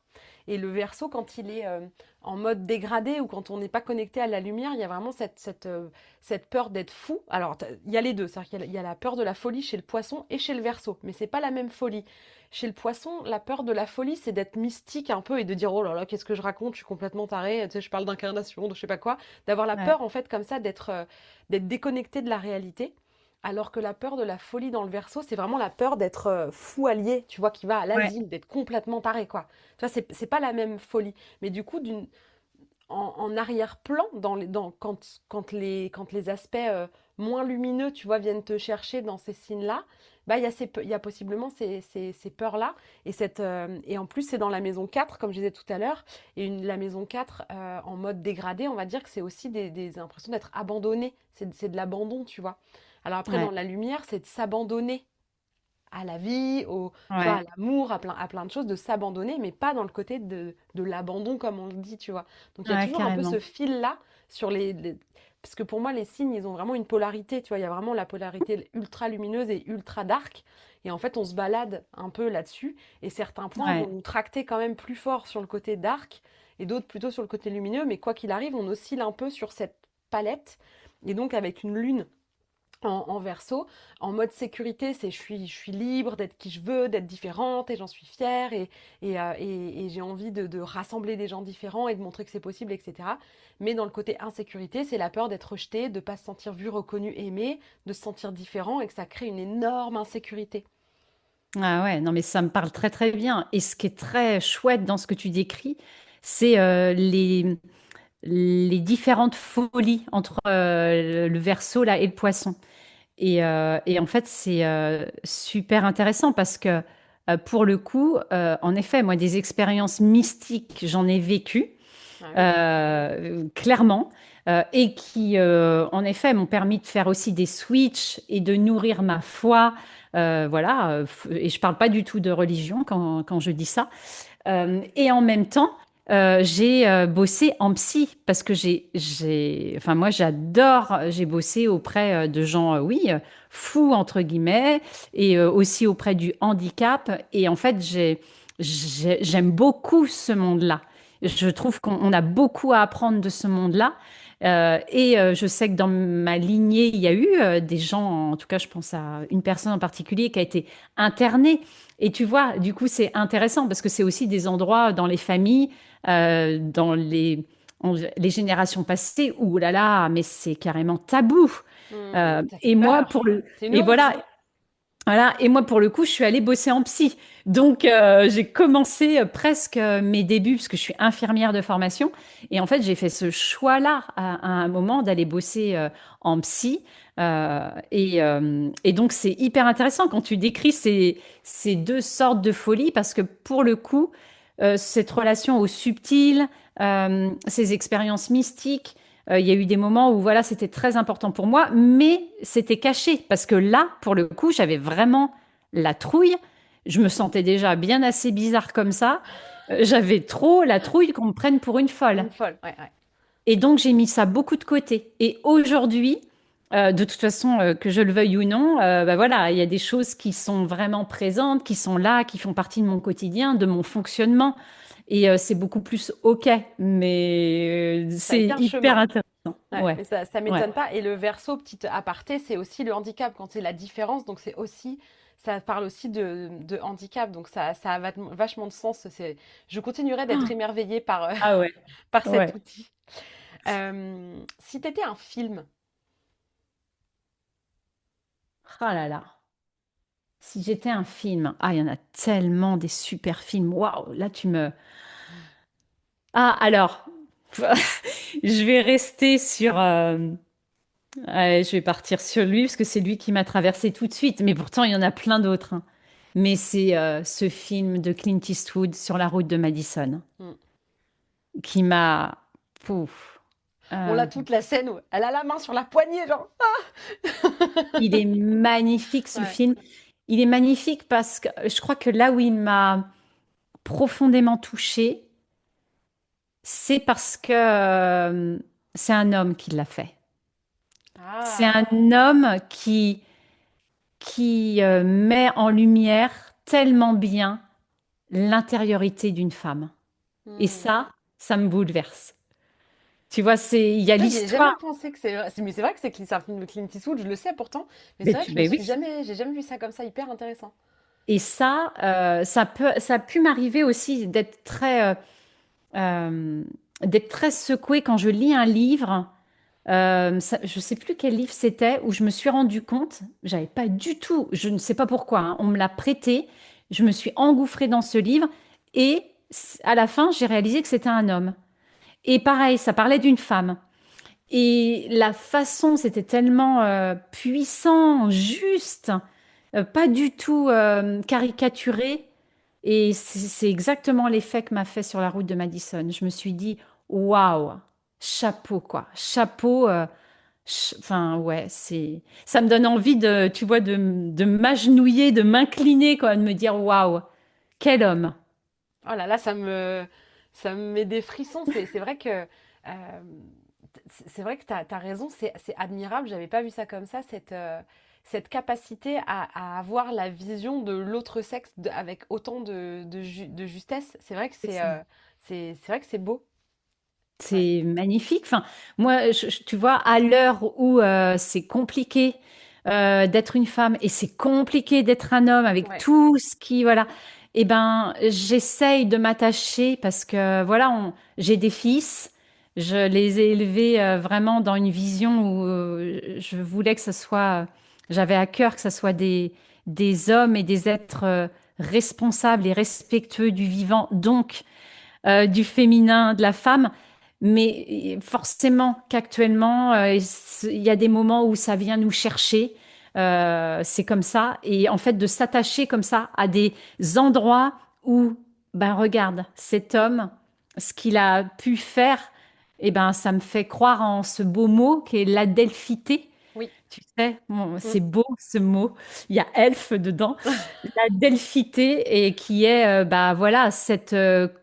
Et le Verseau, quand il est en mode dégradé ou quand on n'est pas connecté à la lumière, il y a vraiment cette peur d'être fou. Alors, il y a les deux, c'est-à-dire qu'il y a la peur de la folie chez le Poisson et chez le Verseau, mais c'est pas la même folie. Chez le Poisson, la peur de la folie, c'est d'être mystique un peu et de dire oh là là, qu'est-ce que je raconte, je suis complètement taré, tu sais, je parle d'incarnation, de je sais pas quoi, d'avoir la ouais, peur en fait comme ça d'être déconnecté de la réalité. Alors que la peur de la folie dans le Verseau, c'est vraiment la peur d'être fou allié, tu vois, qui va à ouais, l'asile, d'être complètement taré, quoi. Tu vois, c'est pas la même folie. Mais du coup, en arrière-plan, quand les aspects moins lumineux, tu vois, viennent te chercher dans ces signes-là, bah, il y a possiblement ces peurs-là. Et en plus, c'est dans la maison 4 comme je disais tout à l'heure. La maison 4 en mode dégradé, on va dire que c'est aussi des impressions d'être abandonné. C'est de l'abandon, tu vois. Alors après, dans ouais, la lumière, c'est de s'abandonner à la vie, tu vois, à ouais, l'amour, à plein de choses, de s'abandonner, mais pas dans le côté de l'abandon, comme on le dit, tu vois. Donc il y a ouais, toujours un peu ce carrément. fil-là sur parce que pour moi, les signes, ils ont vraiment une polarité, tu vois. Il y a vraiment la polarité ultra lumineuse et ultra dark. Et en fait, on se balade un peu là-dessus. Et certains points vont Ouais. nous tracter quand même plus fort sur le côté dark et d'autres plutôt sur le côté lumineux. Mais quoi qu'il arrive, on oscille un peu sur cette palette. Et donc, avec une lune en verso. En mode sécurité, c'est je suis libre d'être qui je veux, d'être différente et j'en suis fière et j'ai envie de rassembler des gens différents et de montrer que c'est possible, etc. Mais dans le côté insécurité, c'est la peur d'être rejeté, de ne pas se sentir vu, reconnu, aimé, de se sentir différent et que ça crée une énorme insécurité. Ah ouais, non mais ça me parle très très bien. Et ce qui est très chouette dans ce que tu décris, c'est les différentes folies entre le Verseau là et le Poisson. Et en fait, c'est super intéressant parce que pour le coup, en effet, moi, des expériences mystiques, j'en ai vécu Ah oui. clairement, et qui, en effet, m'ont permis de faire aussi des switches et de nourrir ma foi. Voilà, et je parle pas du tout de religion quand je dis ça. Et en même temps, j'ai bossé en psy parce que enfin moi j'adore, j'ai bossé auprès de gens, oui, fous entre guillemets, et aussi auprès du handicap. Et en fait, j'aime beaucoup ce monde-là. Je trouve qu'on a beaucoup à apprendre de ce monde-là. Et je sais que dans ma lignée, il y a eu des gens, en tout cas, je pense à une personne en particulier qui a été internée. Et tu vois, du coup, c'est intéressant parce que c'est aussi des endroits dans les familles, dans les générations passées où, oh là là, mais c'est carrément tabou. Ça fait Et moi, peur. C'est une et honte. voilà, et moi, pour le coup, je suis allée bosser en psy. Donc, j'ai commencé presque mes débuts, parce que je suis infirmière de formation. Et en fait, j'ai fait ce choix-là à un moment d'aller bosser en psy. Et donc, c'est hyper intéressant quand tu décris ces deux sortes de folie, parce que pour le coup, cette relation au subtil, ces expériences mystiques, il y a eu des moments où voilà, c'était très important pour moi, mais c'était caché parce que là, pour le coup, j'avais vraiment la trouille. Je me sentais déjà bien assez bizarre comme ça. J'avais trop la trouille qu'on me prenne pour une folle. Une folle. Ouais, ouais. Et donc, j'ai mis ça beaucoup de côté. Et aujourd'hui, de toute façon, que je le veuille ou non, bah voilà, il y a des choses qui sont vraiment présentes, qui sont là, qui font partie de mon quotidien, de mon fonctionnement. Et c'est beaucoup plus OK. Mais Ça a été c'est un hyper chemin. intéressant. Ouais, Ouais, mais ça ouais. m'étonne pas. Et le verso, petit aparté, c'est aussi le handicap quand c'est la différence. Donc c'est aussi, ça parle aussi de handicap. Donc ça a vachement de sens. Je continuerai d'être émerveillée Ah ouais, par cet ouais. outil. Si tu étais un film, Ah là là. Si j'étais un film, ah, il y en a tellement des super films. Waouh, là tu me. Ah, alors, je vais rester sur. Ouais, je vais partir sur lui parce que c'est lui qui m'a traversé tout de suite. Mais pourtant, il y en a plein d'autres, hein. Mais c'est ce film de Clint Eastwood sur la route de Madison hmm, qui m'a. Pouf. on Euh, a toute la scène où elle a la main sur la poignée, genre. il est magnifique ce Ouais. film. Il est magnifique parce que je crois que là où il m'a profondément touchée, c'est parce que c'est un homme qui l'a fait. C'est Ah, un homme qui met en lumière tellement bien l'intériorité d'une femme. Et Hmm. ça me bouleverse. Tu vois, il y a Ça, j'y ai jamais l'histoire. pensé que c'est vrai. Mais c'est vrai que c'est un film de Clint Eastwood, je le sais pourtant. Mais c'est vrai que Ben oui. j'ai jamais vu ça comme ça, hyper intéressant. Et ça a pu m'arriver aussi euh, d'être très secouée quand je lis un livre. Je sais plus quel livre c'était où je me suis rendu compte, j'avais pas du tout, je ne sais pas pourquoi, hein, on me l'a prêté, je me suis engouffrée dans ce livre et à la fin j'ai réalisé que c'était un homme. Et pareil, ça parlait d'une femme. Et la façon, c'était tellement puissant, juste, pas du tout caricaturé. Et c'est exactement l'effet que m'a fait sur la route de Madison. Je me suis dit, waouh, chapeau quoi, chapeau. Enfin ouais, ça me donne envie de, tu vois, de m'agenouiller, de m'incliner quoi, de me dire waouh, quel homme. Oh là là, ça me met des frissons. C'est vrai que, c'est vrai que t'as raison, c'est admirable. J'avais pas vu ça comme ça, cette capacité à avoir la vision de l'autre sexe avec autant de justesse. C'est vrai que C'est ça. c'est vrai que c'est beau. Ouais. C'est magnifique. Enfin, moi, tu vois, à l'heure où c'est compliqué d'être une femme et c'est compliqué d'être un homme avec Ouais. tout ce qui, voilà, eh ben, j'essaye de m'attacher parce que, voilà, j'ai des fils. Je les ai élevés vraiment dans une vision où je voulais que ce soit, j'avais à cœur que ce soit des hommes et des êtres responsables et respectueux du vivant. Donc, du féminin, de la femme. Mais forcément qu'actuellement, il y a des moments où ça vient nous chercher. C'est comme ça. Et en fait, de s'attacher comme ça à des endroits où, ben regarde, cet homme, ce qu'il a pu faire, eh ben, ça me fait croire en ce beau mot qui est l'adelphité. Oui. Tu sais, bon, Mm. c'est beau ce mot. Il y a elfe dedans. La delphité et qui est bah voilà cette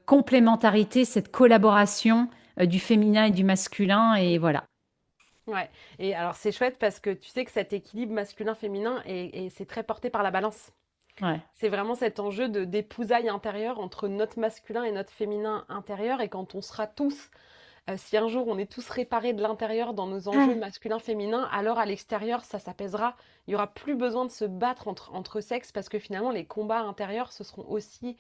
complémentarité, cette collaboration du féminin et du masculin et Mm. voilà. Ouais. Et alors c'est chouette parce que tu sais que cet équilibre masculin-féminin et c'est très porté par la balance. Ouais. C'est vraiment cet enjeu de d'épousailles intérieures entre notre masculin et notre féminin intérieur. Et quand on sera tous, si un jour on est tous réparés de l'intérieur dans nos enjeux Ah, masculin-féminin, alors à l'extérieur, ça s'apaisera. Il n'y aura plus besoin de se battre entre sexes parce que finalement, les combats intérieurs se seront aussi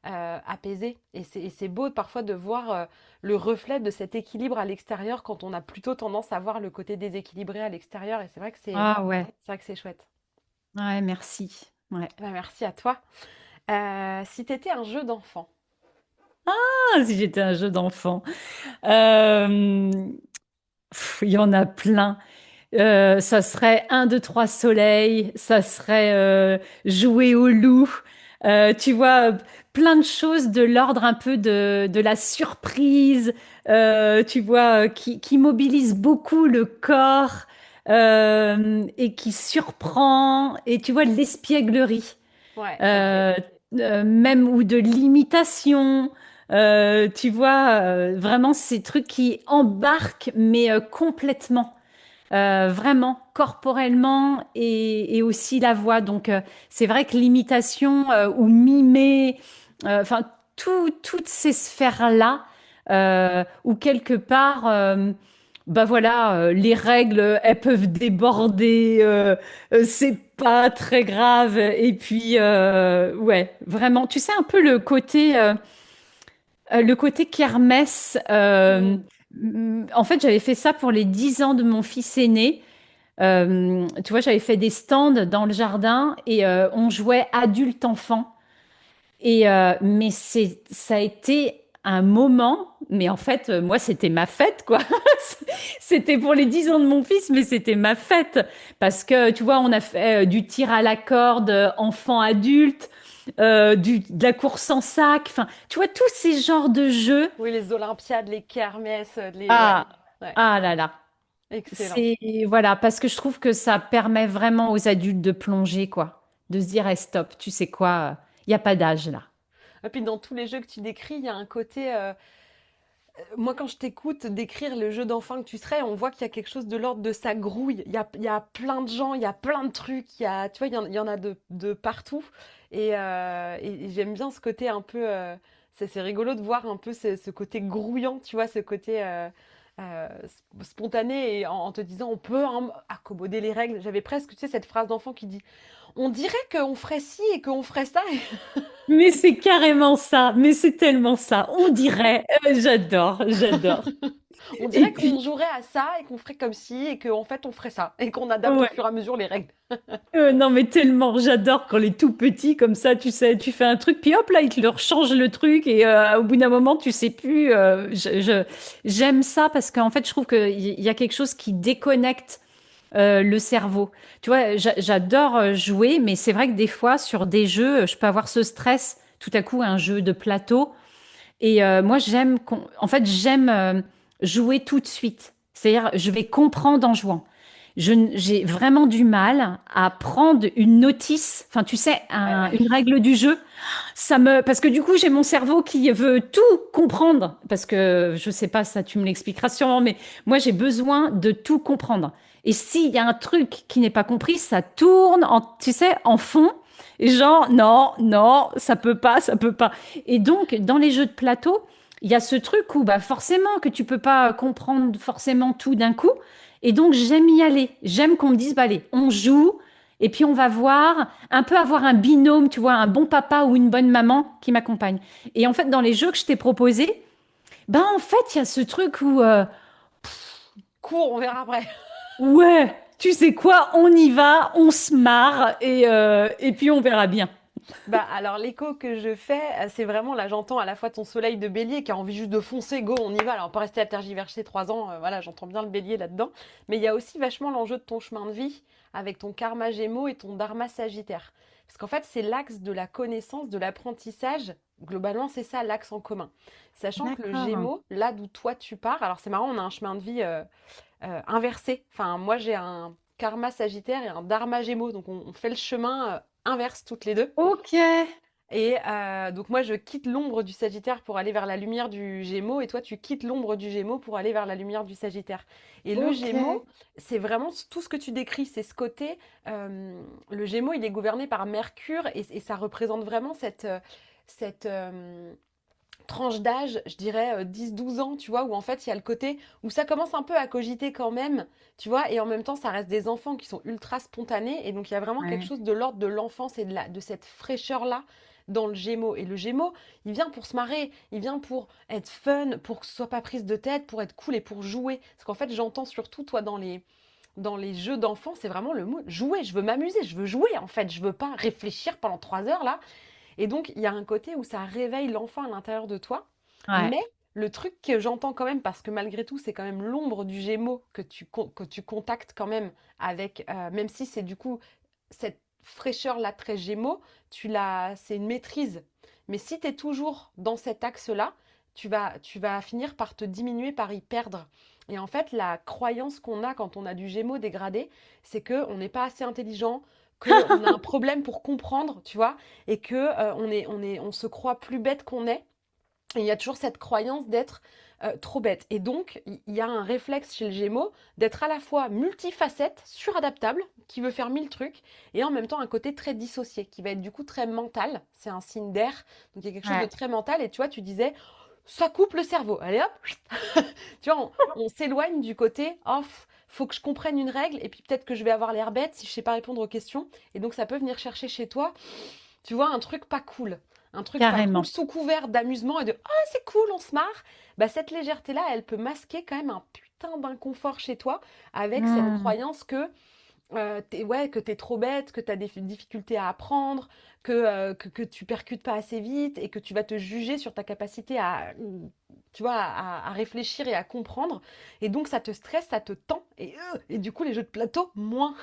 apaisés. Et c'est beau parfois de voir le reflet de cet équilibre à l'extérieur quand on a plutôt tendance à voir le côté déséquilibré à l'extérieur. Et ah ouais. c'est vrai que c'est chouette. Ouais, merci. Ouais. Eh ben, merci à toi. Si tu étais un jeu d'enfant, Ah, si j'étais un jeu d'enfant. Euh, il y en a plein. Ça serait un, deux, trois soleils, ça serait jouer au loup, tu vois, plein de choses de l'ordre un peu de la surprise, tu vois, qui mobilise beaucoup le corps et qui surprend, et tu vois, de l'espièglerie, ouais, ok. euh, même ou de l'imitation. Tu vois, vraiment ces trucs qui embarquent, mais complètement vraiment corporellement et aussi la voix. Donc, c'est vrai que l'imitation ou mimer, enfin, toutes ces sphères-là, où quelque part, bah voilà, les règles, elles peuvent déborder, c'est pas très grave. Et puis, ouais, vraiment, tu sais, un peu le côté kermesse. Hmm. En fait, j'avais fait ça pour les 10 ans de mon fils aîné. Tu vois, j'avais fait des stands dans le jardin et on jouait adulte-enfant. Et mais ça a été un moment, mais en fait, moi, c'était ma fête, quoi. C'était pour les 10 ans de mon fils, mais c'était ma fête. Parce que, tu vois, on a fait du tir à la corde, enfant-adulte, de la course en sac, enfin, tu vois, tous ces genres de jeux. Oui, les Olympiades, les kermesses, ouais, Ah, ouais, ah là là. excellent. C'est, voilà, parce que je trouve que ça permet vraiment aux adultes de plonger, quoi. De se dire, hey, stop, tu sais quoi, il n'y a pas d'âge là. Et puis dans tous les jeux que tu décris, il y a un côté Moi, quand je t'écoute décrire le jeu d'enfant que tu serais, on voit qu'il y a quelque chose de l'ordre de ça grouille. Il y a plein de gens, il y a plein de trucs, tu vois, il y en a de partout. Et j'aime bien ce côté un peu. C'est rigolo de voir un peu ce côté grouillant, tu vois, ce côté spontané et en te disant on peut accommoder les règles. J'avais presque, tu sais, cette phrase d'enfant qui dit on dirait qu'on ferait ci et qu'on ferait ça. Mais c'est carrément ça, mais c'est tellement ça. On dirait, j'adore, j'adore. On Et dirait qu'on puis, jouerait à ça et qu'on ferait comme ci et qu'en fait on ferait ça et qu'on adapte au ouais. fur et à mesure les règles. Non, mais tellement, j'adore quand les tout petits, comme ça, tu sais, tu fais un truc, puis hop, là, ils te leur changent le truc, et au bout d'un moment, tu sais plus. J'aime ça parce qu'en fait, je trouve qu'il y a quelque chose qui déconnecte le cerveau. Tu vois, j'adore jouer, mais c'est vrai que des fois, sur des jeux, je peux avoir ce stress, tout à coup, un jeu de plateau. Et moi, en fait, j'aime jouer tout de suite. C'est-à-dire, je vais comprendre en jouant. J'ai vraiment du mal à prendre une notice, enfin, tu sais, Ouais, ouais. une règle du jeu. Parce que du coup, j'ai mon cerveau qui veut tout comprendre. Parce que, je sais pas, ça, tu me l'expliqueras sûrement, mais moi, j'ai besoin de tout comprendre. Et s'il y a un truc qui n'est pas compris, ça tourne tu sais, en fond. Et genre, non, non, ça peut pas, ça peut pas. Et donc, dans les jeux de plateau, il y a ce truc où, bah, forcément, que tu peux pas comprendre forcément tout d'un coup. Et donc, j'aime y aller. J'aime qu'on me dise, bah, allez, on joue. Et puis, on va voir, un peu avoir un binôme, tu vois, un bon papa ou une bonne maman qui m'accompagne. Et en fait, dans les jeux que je t'ai proposés, ben, en fait, il y a ce truc où, Cours, on verra après. ouais, tu sais quoi, on y va, on se marre et puis on verra bien. Bah alors l'écho que je fais, c'est vraiment là j'entends à la fois ton soleil de bélier qui a envie juste de foncer, go, on y va. Alors on peut rester à tergiverser 3 ans, voilà, j'entends bien le bélier là-dedans. Mais il y a aussi vachement l'enjeu de ton chemin de vie avec ton karma gémeaux et ton dharma sagittaire. Parce qu'en fait, c'est l'axe de la connaissance, de l'apprentissage. Globalement, c'est ça l'axe en commun. Sachant que le D'accord. gémeaux, là d'où toi tu pars, alors c'est marrant, on a un chemin de vie inversé. Enfin, moi j'ai un karma sagittaire et un dharma gémeaux, donc on fait le chemin inverse toutes les deux. Ok. Et donc moi, je quitte l'ombre du Sagittaire pour aller vers la lumière du Gémeaux, et toi, tu quittes l'ombre du Gémeaux pour aller vers la lumière du Sagittaire. Et le Ok. Gémeaux, c'est vraiment tout ce que tu décris, c'est ce côté. Le Gémeaux, il est gouverné par Mercure, et ça représente vraiment cette tranche d'âge, je dirais 10-12 ans, tu vois, où en fait, il y a le côté où ça commence un peu à cogiter quand même, tu vois, et en même temps, ça reste des enfants qui sont ultra spontanés, et donc il y a vraiment quelque Ouais. chose de l'ordre de l'enfance et de cette fraîcheur-là dans le Gémeaux. Et le Gémeaux, il vient pour se marrer, il vient pour être fun, pour que ce soit pas prise de tête, pour être cool et pour jouer. Parce qu'en fait, j'entends surtout, toi, dans les jeux d'enfants, c'est vraiment le mot jouer. Je veux m'amuser, je veux jouer, en fait. Je veux pas réfléchir pendant 3 heures, là. Et donc, il y a un côté où ça réveille l'enfant à l'intérieur de toi. Ouais. Mais le truc que j'entends quand même, parce que malgré tout, c'est quand même l'ombre du Gémeaux que tu contactes quand même avec, même si c'est du coup cette fraîcheur-là très Gémeaux, c'est une maîtrise. Mais si tu es toujours dans cet axe-là, tu vas finir par te diminuer, par y perdre. Et en fait, la croyance qu'on a quand on a du Gémeaux dégradé, c'est qu'on n'est pas assez intelligent, qu'on a un problème pour comprendre, tu vois, et que on se croit plus bête qu'on est. Et il y a toujours cette croyance d'être trop bête. Et donc, il y a un réflexe chez le Gémeaux d'être à la fois multifacette, suradaptable, qui veut faire 1000 trucs, et en même temps un côté très dissocié, qui va être du coup très mental. C'est un signe d'air, donc il y a quelque chose de Ouais. très mental. Et tu vois, tu disais, ça coupe le cerveau. Allez hop, tu vois, on s'éloigne du côté, oh, faut que je comprenne une règle, et puis peut-être que je vais avoir l'air bête si je sais pas répondre aux questions. Et donc ça peut venir chercher chez toi, tu vois, un truc pas cool. Un truc pas cool Carrément. sous couvert d'amusement et de «Ah, c'est cool, on se marre». Bah, cette légèreté-là, elle peut masquer quand même un putain d'inconfort chez toi avec cette Hmm. croyance que ouais, que t'es trop bête, que t'as des difficultés à apprendre, que tu percutes pas assez vite et que tu vas te juger sur ta capacité tu vois, à réfléchir et à comprendre. Et donc, ça te stresse, ça te tend. Et du coup, les jeux de plateau, moins.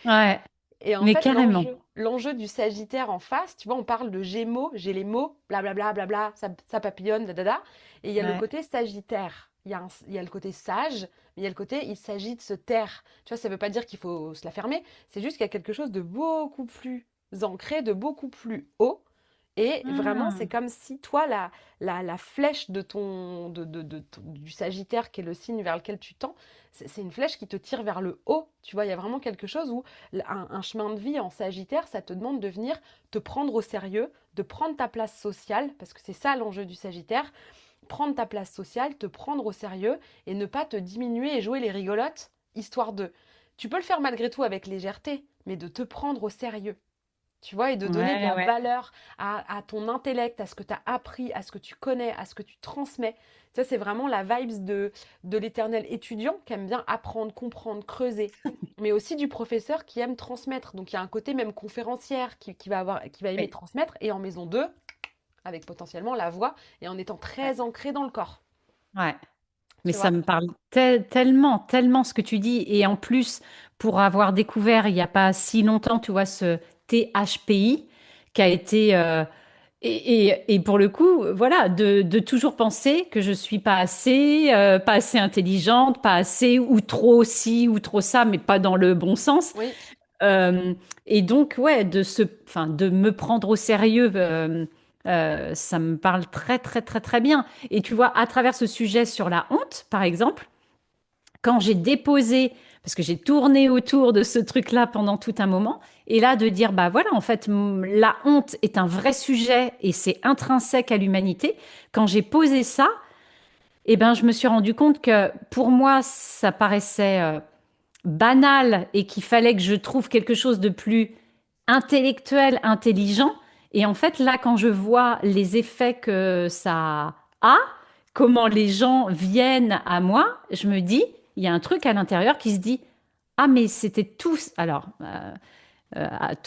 Ouais. Et en Mais fait, carrément. l'enjeu du Sagittaire en face, tu vois, on parle de Gémeaux, j'ai les mots, blablabla, blabla, ça papillonne, da. Et il y a le Ouais. côté Sagittaire. Il y a le côté sage, mais il y a le côté il s'agit de se taire. Tu vois, ça veut pas dire qu'il faut se la fermer, c'est juste qu'il y a quelque chose de beaucoup plus ancré, de beaucoup plus haut. Et vraiment, c'est Ah, comme si toi, la flèche du Sagittaire, qui est le signe vers lequel tu tends, c'est une flèche qui te tire vers le haut. Tu vois, il y a vraiment quelque chose où un chemin de vie en Sagittaire, ça te demande de venir te prendre au sérieux, de prendre ta place sociale, parce que c'est ça l'enjeu du Sagittaire, prendre ta place sociale, te prendre au sérieux et ne pas te diminuer et jouer les rigolotes, histoire de... Tu peux le faire malgré tout avec légèreté, mais de te prendre au sérieux. Tu vois, et de donner de ouais, la ouais. valeur à ton intellect, à ce que tu as appris, à ce que tu connais, à ce que tu transmets. Ça, c'est vraiment la vibes de l'éternel étudiant qui aime bien apprendre, comprendre, creuser, mais aussi du professeur qui aime transmettre. Donc, il y a un côté même conférencière qui va aimer Oui. transmettre, et en maison 2 avec potentiellement la voix, et en étant Ouais. très ancré dans le corps. Ouais. Mais Tu ça vois? me parle tellement, tellement ce que tu dis. Et en plus, pour avoir découvert il n'y a pas si longtemps, tu vois, ce THPI qui a été... et pour le coup, voilà, de toujours penser que je suis pas assez intelligente, pas assez, ou trop ci, ou trop ça, mais pas dans le bon sens. Oui. Euh, et donc, ouais, enfin, de me prendre au sérieux, ça me parle très, très, très, très bien. Et tu vois, à travers ce sujet sur la honte, par exemple, quand j'ai déposé, parce que j'ai tourné autour de ce truc-là pendant tout un moment, et là de dire, bah voilà, en fait, la honte est un vrai sujet et c'est intrinsèque à l'humanité. Quand j'ai posé ça, eh ben, je me suis rendu compte que pour moi, ça paraissait banal et qu'il fallait que je trouve quelque chose de plus intellectuel, intelligent. Et en fait, là, quand je vois les effets que ça a, comment les gens viennent à moi, je me dis, il y a un truc à l'intérieur qui se dit, ah, mais c'était tous. Alors,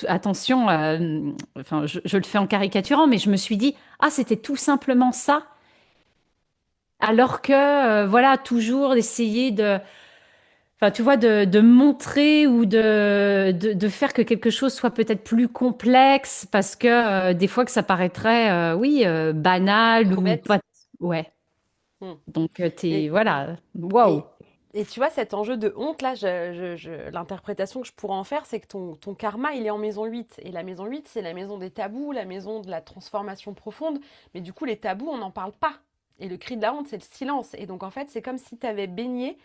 attention, enfin, je le fais en caricaturant, mais je me suis dit, ah, c'était tout simplement ça. Alors que, voilà, toujours essayer de, enfin, tu vois, de montrer ou de faire que quelque chose soit peut-être plus complexe parce que des fois que ça paraîtrait, oui, banal Trop ou bête. pas. Ouais. Hmm. Donc, Et, voilà. Waouh. Et, et tu vois, cet enjeu de honte, là, l'interprétation que je pourrais en faire, c'est que ton karma, il est en maison 8. Et la maison 8, c'est la maison des tabous, la maison de la transformation profonde. Mais du coup, les tabous, on n'en parle pas. Et le cri de la honte, c'est le silence. Et donc, en fait, c'est comme si tu avais baigné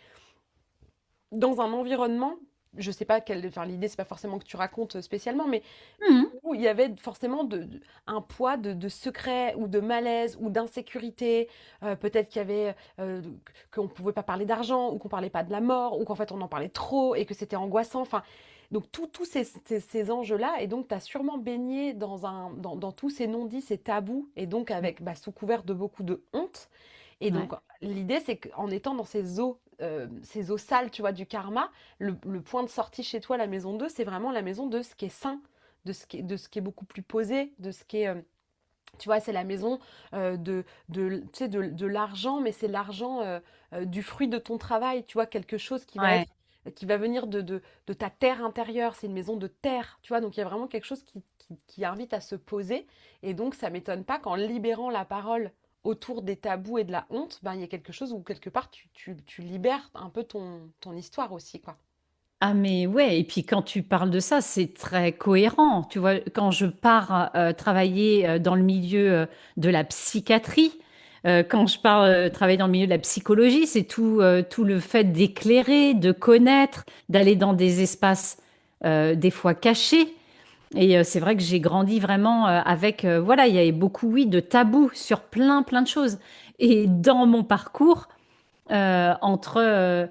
dans un environnement, je sais pas quelle, enfin, l'idée, c'est pas forcément que tu racontes spécialement, mais Mhm. où il y avait forcément un poids de secret ou de malaise ou d'insécurité. Peut-être qu'il y avait qu'on pouvait pas parler d'argent ou qu'on parlait pas de la mort ou qu'en fait on en parlait trop et que c'était angoissant. Enfin, donc tous ces enjeux-là, et donc tu as sûrement baigné dans tous ces non-dits, ces tabous, et donc avec sous couvert de beaucoup de honte. Et Ouais. donc l'idée c'est qu'en étant dans ces eaux sales, tu vois, du karma, le point de sortie chez toi, la maison 2 c'est vraiment la maison de ce qui est sain, de ce qui est beaucoup plus posé, de ce qui est, tu vois, c'est la maison tu sais, de l'argent, mais c'est l'argent du fruit de ton travail, tu vois, quelque chose Ouais. qui va venir de ta terre intérieure, c'est une maison de terre, tu vois, donc il y a vraiment quelque chose qui invite à se poser, et donc ça m'étonne pas qu'en libérant la parole autour des tabous et de la honte, ben, il y a quelque chose où quelque part tu libères un peu ton histoire aussi, quoi. Ah mais ouais, et puis quand tu parles de ça, c'est très cohérent. Tu vois, quand je pars travailler dans le milieu de la psychiatrie, quand je pars travailler dans le milieu de la psychologie, c'est tout le fait d'éclairer, de connaître, d'aller dans des espaces des fois cachés. Et c'est vrai que j'ai grandi vraiment avec, voilà, il y avait beaucoup, oui, de tabous sur plein, plein de choses. Et dans mon parcours, entre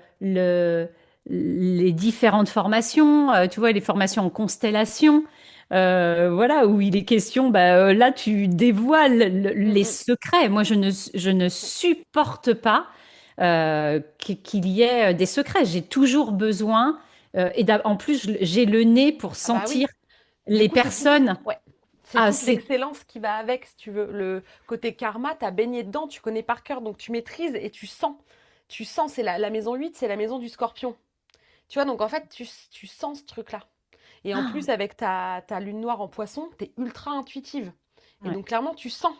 les différentes formations, tu vois, les formations en constellation, voilà, où il est question, bah, là, tu dévoiles Mm, les mm. secrets. Moi, je ne supporte pas qu'il y ait des secrets. J'ai toujours besoin, en plus, j'ai le nez pour Ah bah oui. sentir Du les coup, personnes. ouais, c'est Ah, toute c'est l'excellence qui va avec, si tu veux. Le côté karma, t'as baigné dedans, tu connais par cœur, donc tu maîtrises et tu sens. Tu sens, c'est la maison 8, c'est la maison du scorpion. Tu vois, donc en fait, tu sens ce truc-là. Et en plus, avec ta lune noire en poisson, t'es ultra intuitive. Et ouais. donc, clairement, tu sens.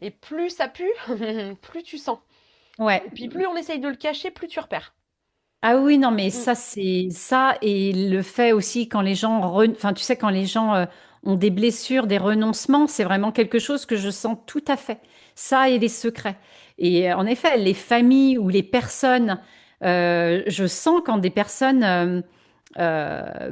Et plus ça pue, plus tu sens. Ouais. Et puis, plus on essaye de le cacher, plus tu repères. Ah oui, non, mais Mm. ça, c'est ça. Et le fait aussi, quand les gens, enfin, tu sais, quand les gens ont des blessures, des renoncements. C'est vraiment quelque chose que je sens tout à fait. Ça et les secrets. Et en effet, les familles ou les personnes, je sens quand des personnes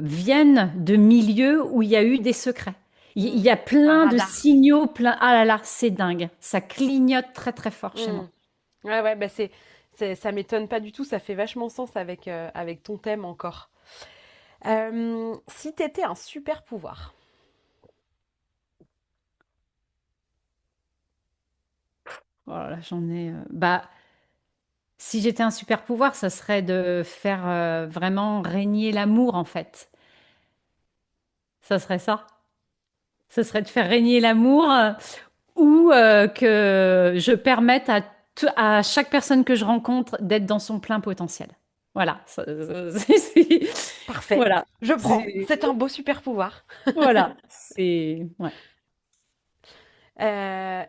viennent de milieux où il y a eu des secrets. Il y a Un plein de radar. signaux, plein. Ah là là, c'est dingue. Ça clignote très très fort chez Hmm. moi. Ouais, ouais, bah ça m'étonne pas du tout, ça fait vachement sens avec ton thème encore. Si t'étais un super pouvoir, Voilà, j'en ai. Bah, si j'étais un super pouvoir, ça serait de faire vraiment régner l'amour, en fait. Ça serait ça. Ce serait de faire régner l'amour ou que je permette à chaque personne que je rencontre d'être dans son plein potentiel. Voilà. parfait, Voilà. je prends, C'est- c'est un beau super pouvoir. Voilà. C'est. Ouais.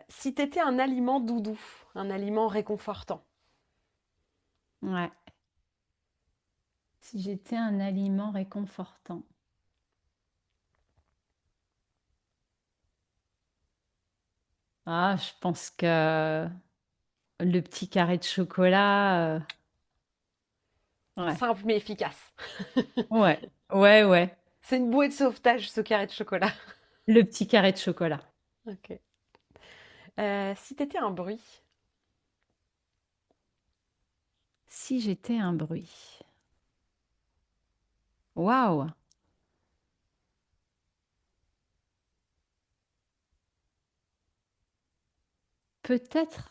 Si t'étais un aliment doudou, un aliment réconfortant, Ouais. Si j'étais un aliment réconfortant. Ah, je pense que le petit carré de chocolat. Ouais. simple mais efficace. Ouais. Ouais, ouais. C'est une bouée de sauvetage, ce carré de chocolat. Le petit carré de chocolat. Ok. Si t'étais un bruit, Si j'étais un bruit. Waouh! Peut-être,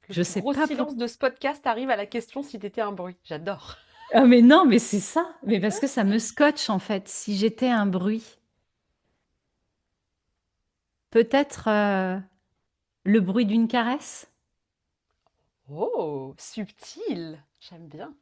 le je plus sais gros pas pour. silence de ce podcast arrive à la question si t'étais un bruit. J'adore. Ah mais non, mais c'est ça. Mais parce que ça me scotche en fait. Si j'étais un bruit, peut-être le bruit d'une caresse. Oh, subtil. J'aime bien.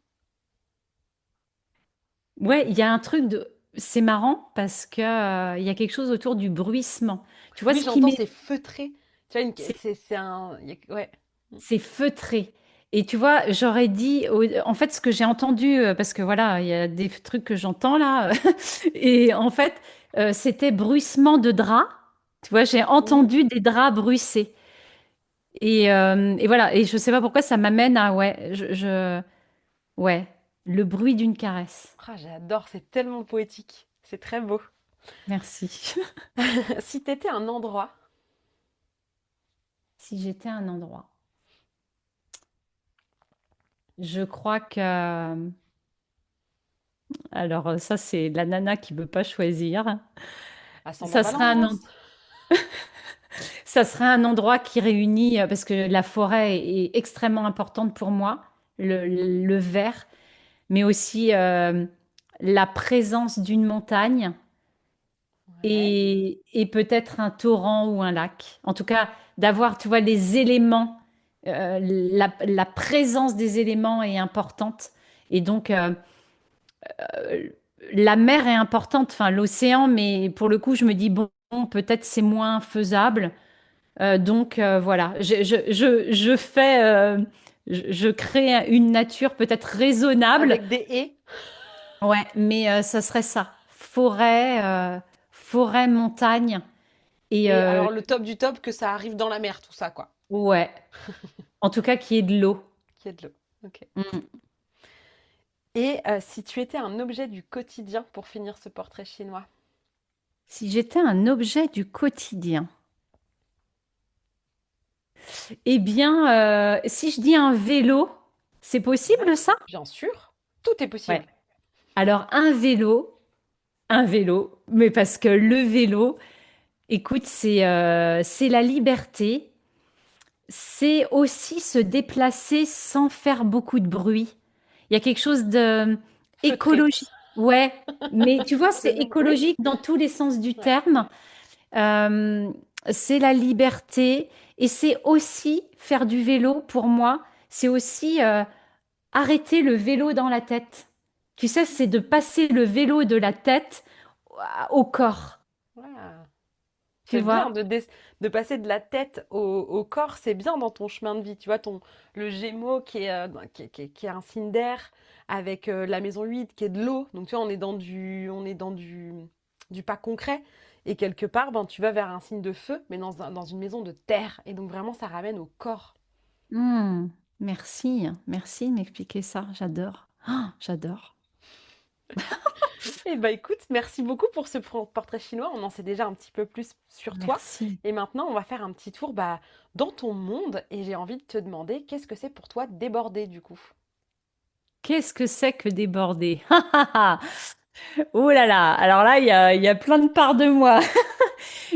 Ouais, il y a un truc de. C'est marrant parce que il y a quelque chose autour du bruissement. Tu vois Oui, ce qui j'entends, m'est, c'est feutré. Tu vois, c'est c'est un. Ouais. c'est feutré. Et tu vois, j'aurais dit, en fait, ce que j'ai entendu, parce que voilà, il y a des trucs que j'entends là, et en fait, c'était bruissement de draps. Tu vois, j'ai Mhm. entendu des draps bruisser. Et voilà, et je sais pas pourquoi ça m'amène à, ouais, ouais, le bruit d'une caresse. Ah, j'adore, c'est tellement poétique. C'est très beau. Merci. Si t'étais un endroit, Si j'étais un endroit, je crois que, alors ça, c'est la nana qui veut pas choisir. ascendant Ça serait un, Balance. Ça serait un endroit qui réunit, parce que la forêt est extrêmement importante pour moi, le vert, mais aussi la présence d'une montagne Ouais. et peut-être un torrent ou un lac. En tout cas, d'avoir, tu vois, les éléments, la présence des éléments est importante. Et donc, euh, la mer est importante, enfin l'océan, mais pour le coup, je me dis, bon, peut-être c'est moins faisable. Donc voilà, je fais, je crée une nature peut-être raisonnable, Avec des haies. ouais, mais ça serait ça, forêt, montagne et Et alors, le top du top, que ça arrive dans la mer, tout ça, quoi. ouais, en tout cas qu'il y ait de l'eau. Qu'il y ait de l'eau. Ok. Mm. Et si tu étais un objet du quotidien pour finir ce portrait chinois? Si j'étais un objet du quotidien, eh bien, si je dis un vélo, c'est Ouais, possible ça? bien sûr. Tout est Ouais. possible. Alors un vélo, mais parce que le vélo, écoute, c'est la liberté. C'est aussi se déplacer sans faire beaucoup de bruit. Il y a quelque chose de Feutré. écologique. Ouais, mais tu vois, c'est Oui. écologique dans tous les sens du Ouais. terme. Euh, c'est la liberté et c'est aussi faire du vélo pour moi. C'est aussi arrêter le vélo dans la tête. Tu sais, c'est de passer le vélo de la tête au corps. Voilà. Tu C'est bien vois? de passer de la tête au corps, c'est bien dans ton chemin de vie. Tu vois, le Gémeaux qui est un signe d'air, avec la maison 8 qui est de l'eau. Donc, tu vois, on est dans du pas concret. Et quelque part, ben, tu vas vers un signe de feu, mais dans une maison de terre. Et donc vraiment, ça ramène au corps. Hmm, merci, merci de m'expliquer ça. J'adore. Ah, j'adore. Eh ben écoute, merci beaucoup pour ce portrait chinois. On en sait déjà un petit peu plus sur toi. Merci. Et maintenant, on va faire un petit tour bah, dans ton monde. Et j'ai envie de te demander, qu'est-ce que c'est pour toi déborder du coup? Qu'est-ce que c'est que déborder? Oh là là, alors là, il y a plein de parts de moi.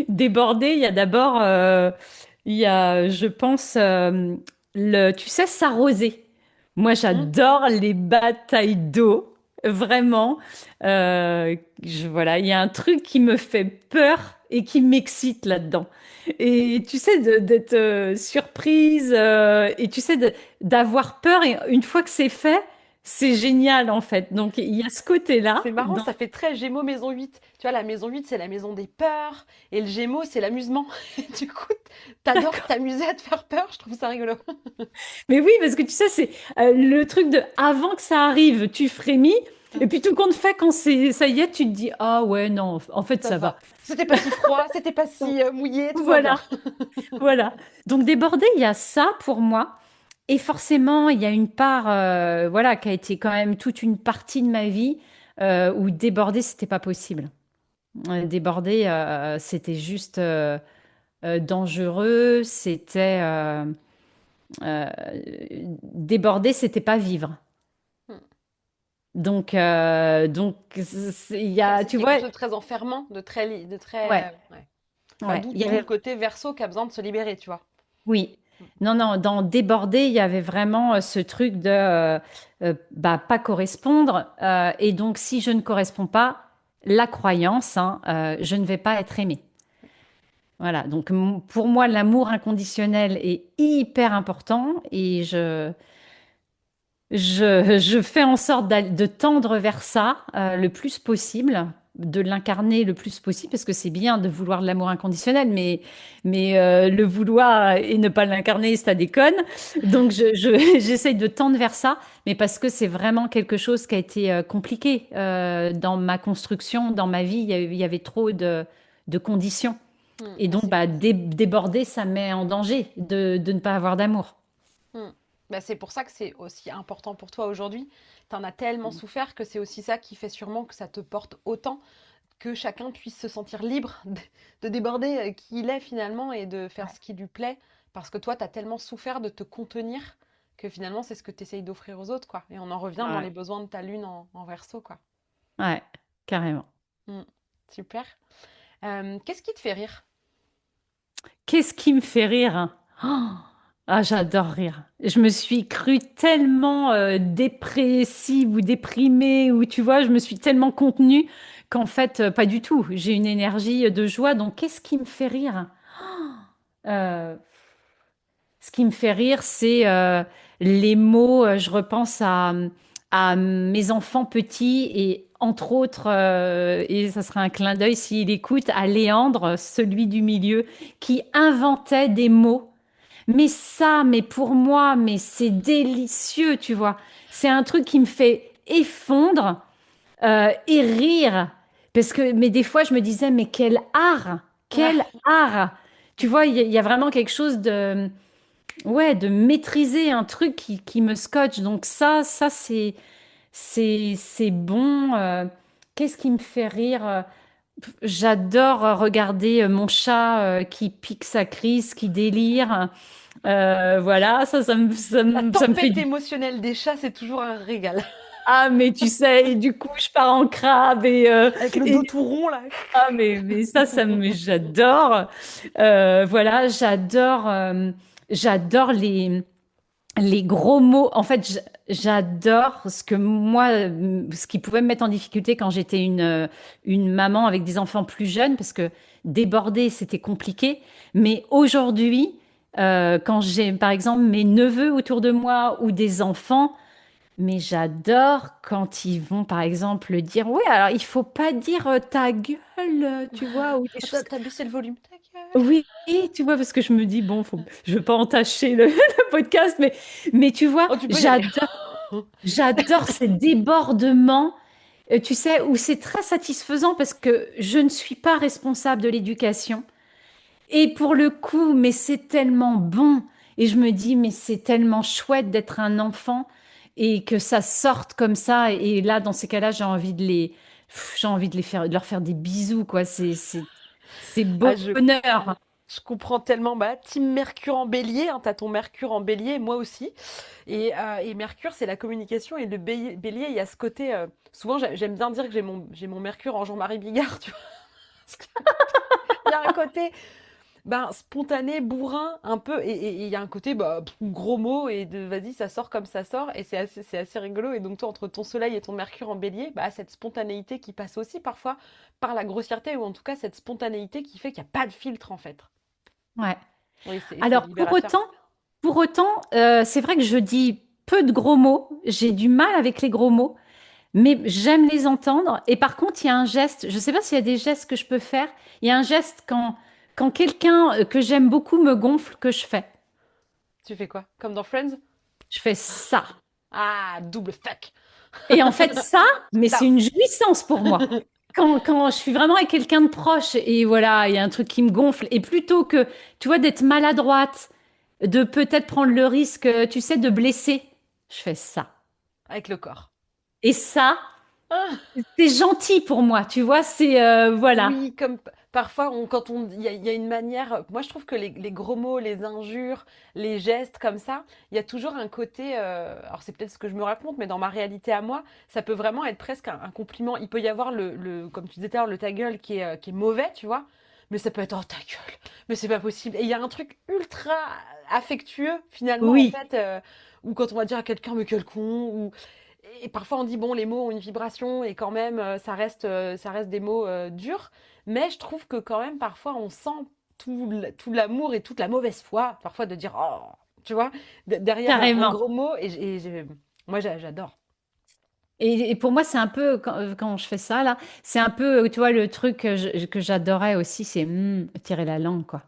Déborder, il y a d'abord, il y a, je pense, tu sais, s'arroser. Moi, Hmm. j'adore les batailles d'eau, vraiment. Voilà, il y a un truc qui me fait peur et qui m'excite là-dedans. Et tu sais, d'être surprise et tu sais, d'avoir peur. Et une fois que c'est fait, c'est génial en fait. Donc, il y a ce côté-là. C'est marrant, ça fait très Gémeaux maison 8. Tu vois, la maison 8, c'est la maison des peurs. Et le Gémeaux, c'est l'amusement. Et du coup, t'adores t'amuser à te faire peur. Je trouve ça rigolo. Mais oui, parce que tu sais, c'est le truc de avant que ça arrive, tu frémis, et puis tout compte fait, quand ça y est, tu te dis, ah ouais, non, en fait, Ça ça va. va. C'était pas si froid, c'était pas Donc, si mouillé, tout va bien. voilà, voilà. Donc déborder, il y a ça pour moi. Et forcément, il y a une part, voilà, qui a été quand même toute une partie de ma vie où déborder, c'était pas possible. Déborder, c'était juste dangereux, c'était euh, déborder, c'était pas vivre. Hmm. Donc, il y a, C'est tu quelque vois, chose de très enfermant, de très, de ouais, très, ouais. Bah, ouais, il y d'où le avait, côté verso qui a besoin de se libérer, tu vois. oui, non, non, dans déborder, il y avait vraiment ce truc de, bah, pas correspondre, et donc si je ne corresponds pas, la croyance, hein, je ne vais pas être aimée. Voilà, donc pour moi, l'amour inconditionnel est hyper important et je fais en sorte de tendre vers ça le plus possible, de l'incarner le plus possible, parce que c'est bien de vouloir de l'amour inconditionnel, mais le vouloir et ne pas l'incarner, ça déconne. Donc j'essaye de tendre vers ça, mais parce que c'est vraiment quelque chose qui a été compliqué dans ma construction, dans ma vie, il y avait trop de conditions. Et Bah, donc, bah, déborder, ça met en danger de ne pas avoir d'amour. hmm. Bah, c'est pour ça que c'est aussi important pour toi aujourd'hui. Tu en as tellement souffert que c'est aussi ça qui fait sûrement que ça te porte autant, que chacun puisse se sentir libre de déborder qui il est finalement et de faire ce qui lui plaît. Parce que toi, tu as tellement souffert de te contenir que finalement, c'est ce que tu essayes d'offrir aux autres, quoi. Et on en revient dans Ouais, les besoins de ta lune en verso, quoi. ouais, carrément. Hmm. Super. Qu'est-ce qui te fait rire? Qu'est-ce qui me fait rire? Oh, ah, j'adore rire. Je me suis crue tellement dépressive ou déprimée, ou tu vois, je me suis tellement contenue qu'en fait, pas du tout. J'ai une énergie de joie. Donc, qu'est-ce qui me fait rire? Euh, Ce qui me fait rire, c'est les mots. Je repense à mes enfants petits et entre autres, et ça sera un clin d'œil s'il écoute, à Léandre, celui du milieu, qui inventait des mots. Mais pour moi, mais c'est délicieux, tu vois. C'est un truc qui me fait effondre et rire. Mais des fois, je me disais, mais quel art! Quel Ah, art! Tu vois, il y a vraiment quelque chose de ouais, de maîtriser un truc qui me scotche. Donc ça c'est bon. Qu'est-ce qui me fait rire? J'adore regarder mon chat qui pique sa crise, qui délire. Voilà, la ça me fait tempête du... émotionnelle des chats, c'est toujours un régal. Ah, mais tu sais, et du coup, je pars en crabe Avec le et dos tout rond, là. ah, mais j'adore. Voilà, j'adore les gros mots, en fait, j'adore ce qui pouvait me mettre en difficulté quand j'étais une maman avec des enfants plus jeunes, parce que déborder, c'était compliqué. Mais aujourd'hui, quand j'ai, par exemple, mes neveux autour de moi ou des enfants, mais j'adore quand ils vont, par exemple, dire, ouais, alors il faut pas dire ta gueule, tu vois, ou des Oh, choses t'as baissé le volume. Ta gueule. oui, tu vois, parce que je me dis, bon, je veux pas entacher le podcast, mais tu vois, Oh, tu peux y aller. j'adore ces débordements Tu sais, où c'est très satisfaisant parce que je ne suis pas responsable de l'éducation. Et pour le coup, mais c'est tellement bon. Et je me dis, mais c'est tellement chouette d'être un enfant et que ça sorte comme ça. Et là, dans ces cas-là, j'ai envie de les faire, de leur faire des bisous, quoi. C'est Ah, je bonheur. Je comprends tellement. Bah, Team Mercure en bélier, hein, t'as ton Mercure en bélier, moi aussi. Et Mercure, c'est la communication. Et le bélier, il y a ce côté. Souvent, j'aime bien dire que j'ai mon Mercure en Jean-Marie Bigard, tu vois. Parce qu'il y a un côté ben, spontané, bourrin, un peu. Et il y a un côté bah, gros mot et de vas-y, ça sort comme ça sort. Et c'est assez rigolo. Et donc, toi, entre ton soleil et ton Mercure en bélier, bah, cette spontanéité qui passe aussi parfois par la grossièreté, ou en tout cas cette spontanéité qui fait qu'il n'y a pas de filtre, en fait. Ouais. Oui, c'est Alors, libérateur. pour autant, c'est vrai que je dis peu de gros mots. J'ai du mal avec les gros mots. Mais j'aime les entendre. Et par contre, il y a un geste, je ne sais pas s'il y a des gestes que je peux faire. Il y a un geste quand quelqu'un que j'aime beaucoup me gonfle que je fais. Tu fais quoi? Comme dans Friends? Je fais ça. Ah, double fuck. Et en fait, ça, mais c'est Ça. une jouissance pour moi. Quand je suis vraiment avec quelqu'un de proche et voilà, il y a un truc qui me gonfle. Et plutôt que, tu vois, d'être maladroite, de peut-être prendre le risque, tu sais, de blesser, je fais ça. Avec le corps. Et ça, Ah, c'est gentil pour moi, tu vois, c'est, voilà. oui, comme parfois, quand il y a une manière. Moi, je trouve que les gros mots, les injures, les gestes comme ça, il y a toujours un côté. Alors, c'est peut-être ce que je me raconte, mais dans ma réalité à moi, ça peut vraiment être presque un compliment. Il peut y avoir comme tu disais tout à l'heure, le ta gueule qui est mauvais, tu vois. Mais ça peut être oh ta gueule, mais c'est pas possible. Et il y a un truc ultra affectueux finalement en Oui, fait, ou quand on va dire à quelqu'un mais quel con, et parfois on dit bon les mots ont une vibration et quand même ça reste des mots durs, mais je trouve que quand même parfois on sent tout l'amour et toute la mauvaise foi parfois de dire oh tu vois derrière un carrément. gros mot moi j'adore. Et pour moi, c'est un peu, quand je fais ça, là, c'est un peu, tu vois, le truc que j'adorais aussi, c'est tirer la langue, quoi.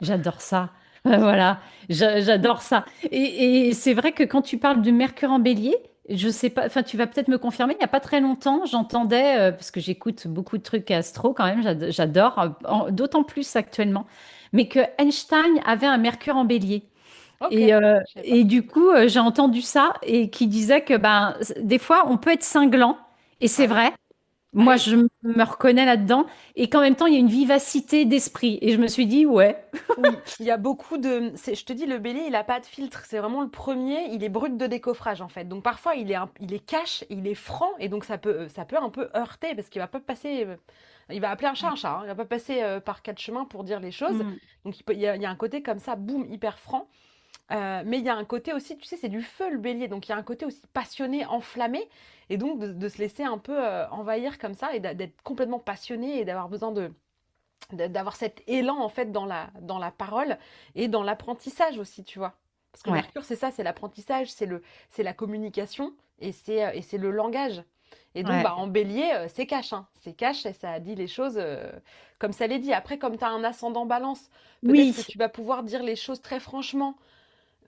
J'adore ça. Voilà, j'adore ça. Et c'est vrai que quand tu parles de Mercure en bélier, je sais pas, enfin, tu vas peut-être me confirmer, il n'y a pas très longtemps, j'entendais, parce que j'écoute beaucoup de trucs astro quand même, j'adore, d'autant plus actuellement, mais que Einstein avait un Mercure en bélier. Ok, Et je sais pas. et du coup, j'ai entendu ça et qui disait que ben, des fois, on peut être cinglant, et c'est Ah oui, vrai. ah Moi, oui. je me reconnais là-dedans, et qu'en même temps, il y a une vivacité d'esprit. Et je me suis dit, ouais, Oui, il y a beaucoup de. Je te dis, le bélier, il n'a pas de filtre. C'est vraiment le premier. Il est brut de décoffrage, en fait. Donc parfois, il est cash, il est franc. Et donc, ça peut un peu heurter parce qu'il va pas passer. Il va appeler un chat, hein. Il va pas passer par quatre chemins pour dire les choses. Mm. Donc, il y a un côté comme ça, boum, hyper franc. Mais il y a un côté aussi, tu sais, c'est du feu, le bélier. Donc, il y a un côté aussi passionné, enflammé. Et donc, de se laisser un peu envahir comme ça et d'être complètement passionné et d'avoir besoin d'avoir cet élan en fait dans la parole et dans l'apprentissage aussi, tu vois. Parce que Ouais, Mercure, c'est ça, c'est l'apprentissage, c'est la communication et c'est le langage. Et donc, ouais. bah, en bélier, c'est cash, hein. C'est cash et ça dit les choses comme ça les dit. Après, comme tu as un ascendant balance, peut-être Oui, que tu vas pouvoir dire les choses très franchement,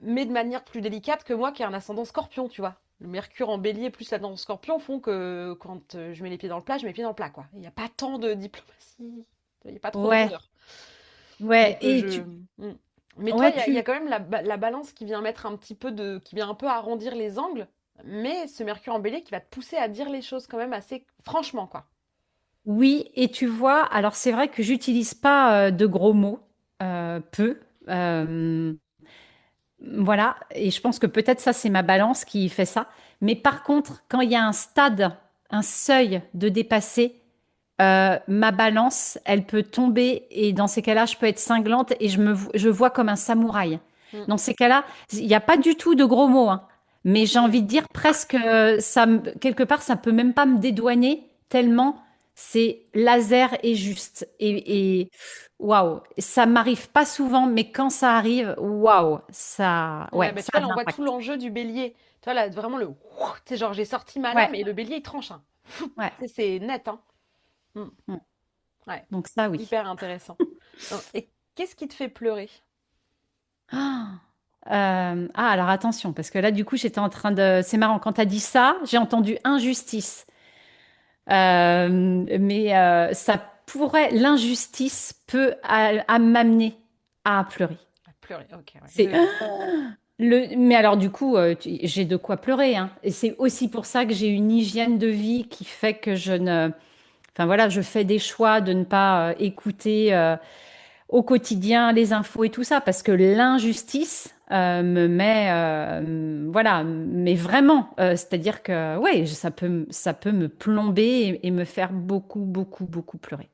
mais de manière plus délicate que moi qui ai un ascendant scorpion, tu vois. Le Mercure en bélier plus l'ascendant scorpion font que quand je mets les pieds dans le plat, je mets les pieds dans le plat, quoi. Il n'y a pas tant de diplomatie, il n'y a pas trop de ouais, rondeur. ouais. Donc, Et mm. Mais toi, ouais, il y a quand même la balance qui vient mettre un petit peu qui vient un peu arrondir les angles, mais ce Mercure en bélier qui va te pousser à dire les choses quand même assez franchement, quoi. oui, et tu vois, alors c'est vrai que j'utilise pas de gros mots, peu. Euh, Voilà, et je pense que peut-être ça, c'est ma balance qui fait ça. Mais par contre, quand il y a un stade, un seuil de dépassé, ma balance, elle peut tomber et dans ces cas-là, je peux être cinglante et je vois comme un samouraï. Mm. Dans ces cas-là, il n'y a pas du tout de gros mots, hein. Mais j'ai Ok. envie de dire presque, quelque part, ça peut même pas me dédouaner tellement c'est laser et juste. Et waouh, ça m'arrive pas souvent, mais quand ça arrive, waouh, ça, Ouais, ouais, bah tu ça vois, a là, de on voit tout l'impact. l'enjeu du bélier. Tu vois, là, vraiment le. Tu sais, genre, j'ai sorti ma Ouais, lame et le bélier, il tranche, hein. ouais. Tu sais, c'est net, hein. Mm. Mm. Ouais, Donc ça, oui. hyper intéressant. Hein, et qu'est-ce qui te fait pleurer? Ah, alors attention, parce que là, du coup, j'étais en train de... C'est marrant, quand tu as dit ça, j'ai entendu injustice. Mais ça pourrait, l'injustice peut à m'amener à pleurer. À pleurer, ok, ouais. C'est mais alors du coup, j'ai de quoi pleurer, hein. Et c'est aussi pour ça que j'ai une hygiène de vie qui fait que je ne, enfin voilà, je fais des choix de ne pas écouter au quotidien les infos et tout ça, parce que l'injustice me met, voilà, mais vraiment, c'est-à-dire que ouais, ça peut me plomber et me faire beaucoup, beaucoup, beaucoup pleurer.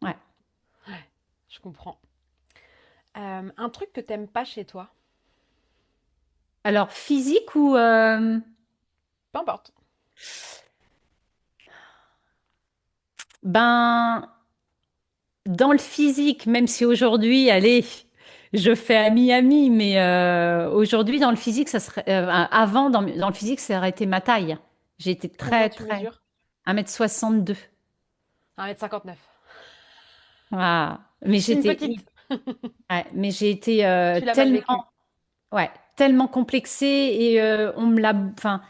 Ouais. Ouais, je comprends. Un truc que t'aimes pas chez toi, Alors physique ou peu importe. ben dans le physique, même si aujourd'hui, allez, je fais ami-ami, mais aujourd'hui, dans le physique, ça serait, avant, dans le physique, ça aurait été ma taille. J'ai été Combien très, tu très, mesures? 1,62 m. 1,59 m. Ah. Mais Team j'étais, petite, ouais, mais j'ai été tu l'as mal vécu. tellement, ouais, tellement complexée et on me l'a, enfin,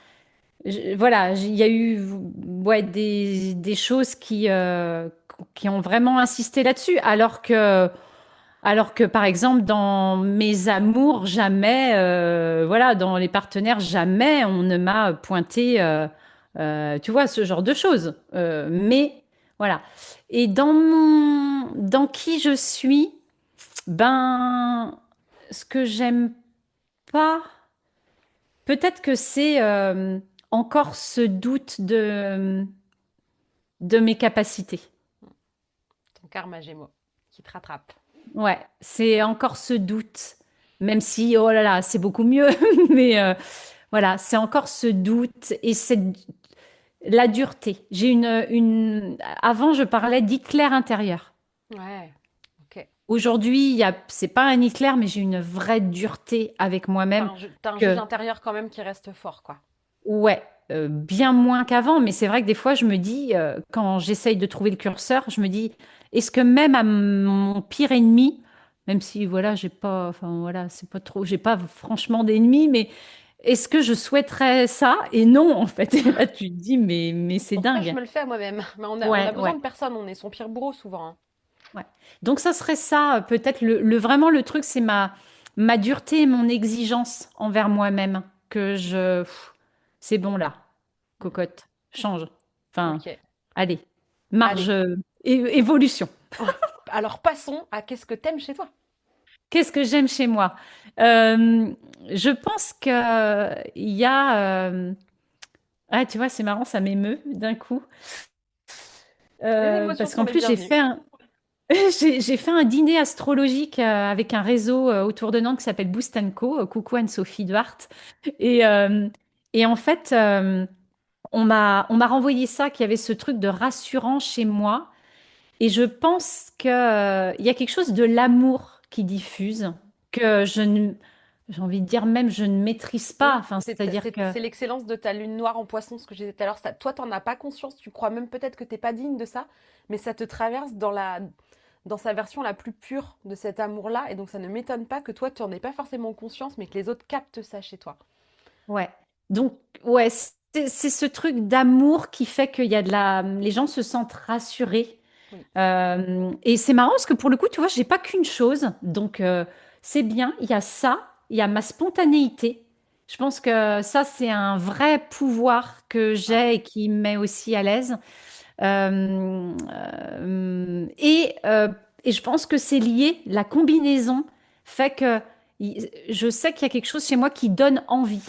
voilà, il y a eu ouais, des choses qui ont vraiment insisté là-dessus, alors que, par exemple, dans mes amours, jamais, voilà, dans les partenaires, jamais on ne m'a pointé, tu vois, ce genre de choses. Mais voilà. Et dans qui je suis, ben, ce que j'aime pas, peut-être que c'est encore ce doute de mes capacités. Ton karma Gémeaux qui te rattrape. Ouais, c'est encore ce doute, même si, oh là là, c'est beaucoup mieux, mais voilà, c'est encore ce doute et la dureté. Avant, je parlais d'Hitler intérieur. Ouais, ok. Aujourd'hui, c'est pas un Hitler, mais j'ai une vraie dureté avec moi-même T'as un juge que, intérieur quand même qui reste fort, quoi. ouais, bien moins qu'avant, mais c'est vrai que des fois, je me dis, quand j'essaye de trouver le curseur, je me dis, est-ce que même à mon pire ennemi, même si, voilà, j'ai pas, enfin, voilà, c'est pas trop, j'ai pas franchement d'ennemis, mais est-ce que je souhaiterais ça? Et non, en fait. Et là, tu te dis, mais c'est Pourquoi je dingue. me le fais à moi-même? Mais on a Ouais, besoin ouais, de personne, on est son pire bourreau souvent, hein. ouais. Donc, ça serait ça, peut-être vraiment le truc, c'est ma dureté et mon exigence envers moi-même, c'est bon là, cocotte, change. Enfin, Ok. allez, marge, Allez. évolution. Alors passons à qu'est-ce que t'aimes chez toi? Qu'est-ce que j'aime chez moi? Euh, je pense que il y a, ah, tu vois, c'est marrant, ça m'émeut d'un coup. Les émotions Parce sont qu'en les plus, bienvenues. j'ai fait un dîner astrologique avec un réseau autour de Nantes qui s'appelle Boost Co. Coucou Anne-Sophie Duart. Et, euh, et en fait, on m'a renvoyé ça, qu'il y avait ce truc de rassurant chez moi. Et je pense que, il y a quelque chose de l'amour qui diffuse que j'ai envie de dire même, je ne maîtrise pas. Oui, Enfin, c'est-à-dire que, c'est l'excellence de ta lune noire en poisson, ce que je disais tout à l'heure. Toi, t'en as pas conscience, tu crois même peut-être que t'es pas digne de ça, mais ça te traverse dans sa version la plus pure de cet amour-là. Et donc, ça ne m'étonne pas que toi, tu n'en aies pas forcément conscience, mais que les autres captent ça chez toi. ouais. Donc, ouais, c'est ce truc d'amour qui fait qu'il y a les gens se sentent rassurés. Oui. Et c'est marrant parce que pour le coup, tu vois, j'ai pas qu'une chose. Donc, c'est bien. Il y a ça, il y a ma spontanéité. Je pense que ça, c'est un vrai pouvoir que Ouais. j'ai et qui me met aussi à l'aise. Euh, et je pense que c'est lié, la combinaison fait que je sais qu'il y a quelque chose chez moi qui donne envie.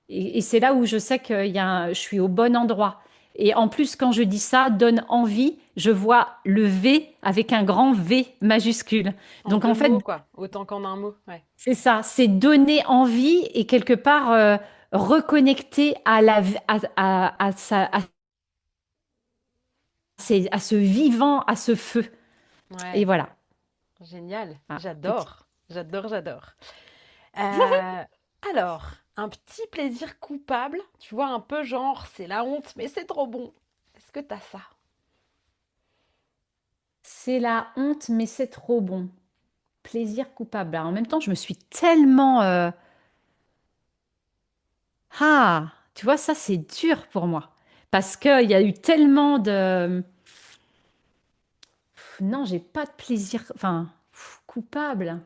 Et c'est là où je sais que je suis au bon endroit. Et en plus, quand je dis ça, donne envie, je vois le V avec un grand V majuscule. En Donc deux en fait, mots, quoi. Autant qu'en un mot. Ouais. c'est ça, c'est donner envie et quelque part reconnecter à ce vivant, à ce feu. Et Ouais. voilà. Génial. Ah, petit. J'adore. J'adore, j'adore. Euh, alors, un petit plaisir coupable, tu vois, un peu genre, c'est la honte, mais c'est trop bon. Est-ce que t'as ça? C'est la honte, mais c'est trop bon. Plaisir coupable. Alors, en même temps, je me suis tellement... Ah, tu vois, ça, c'est dur pour moi. parce qu'il y a eu tellement de... Non, j'ai pas de plaisir, enfin, coupable.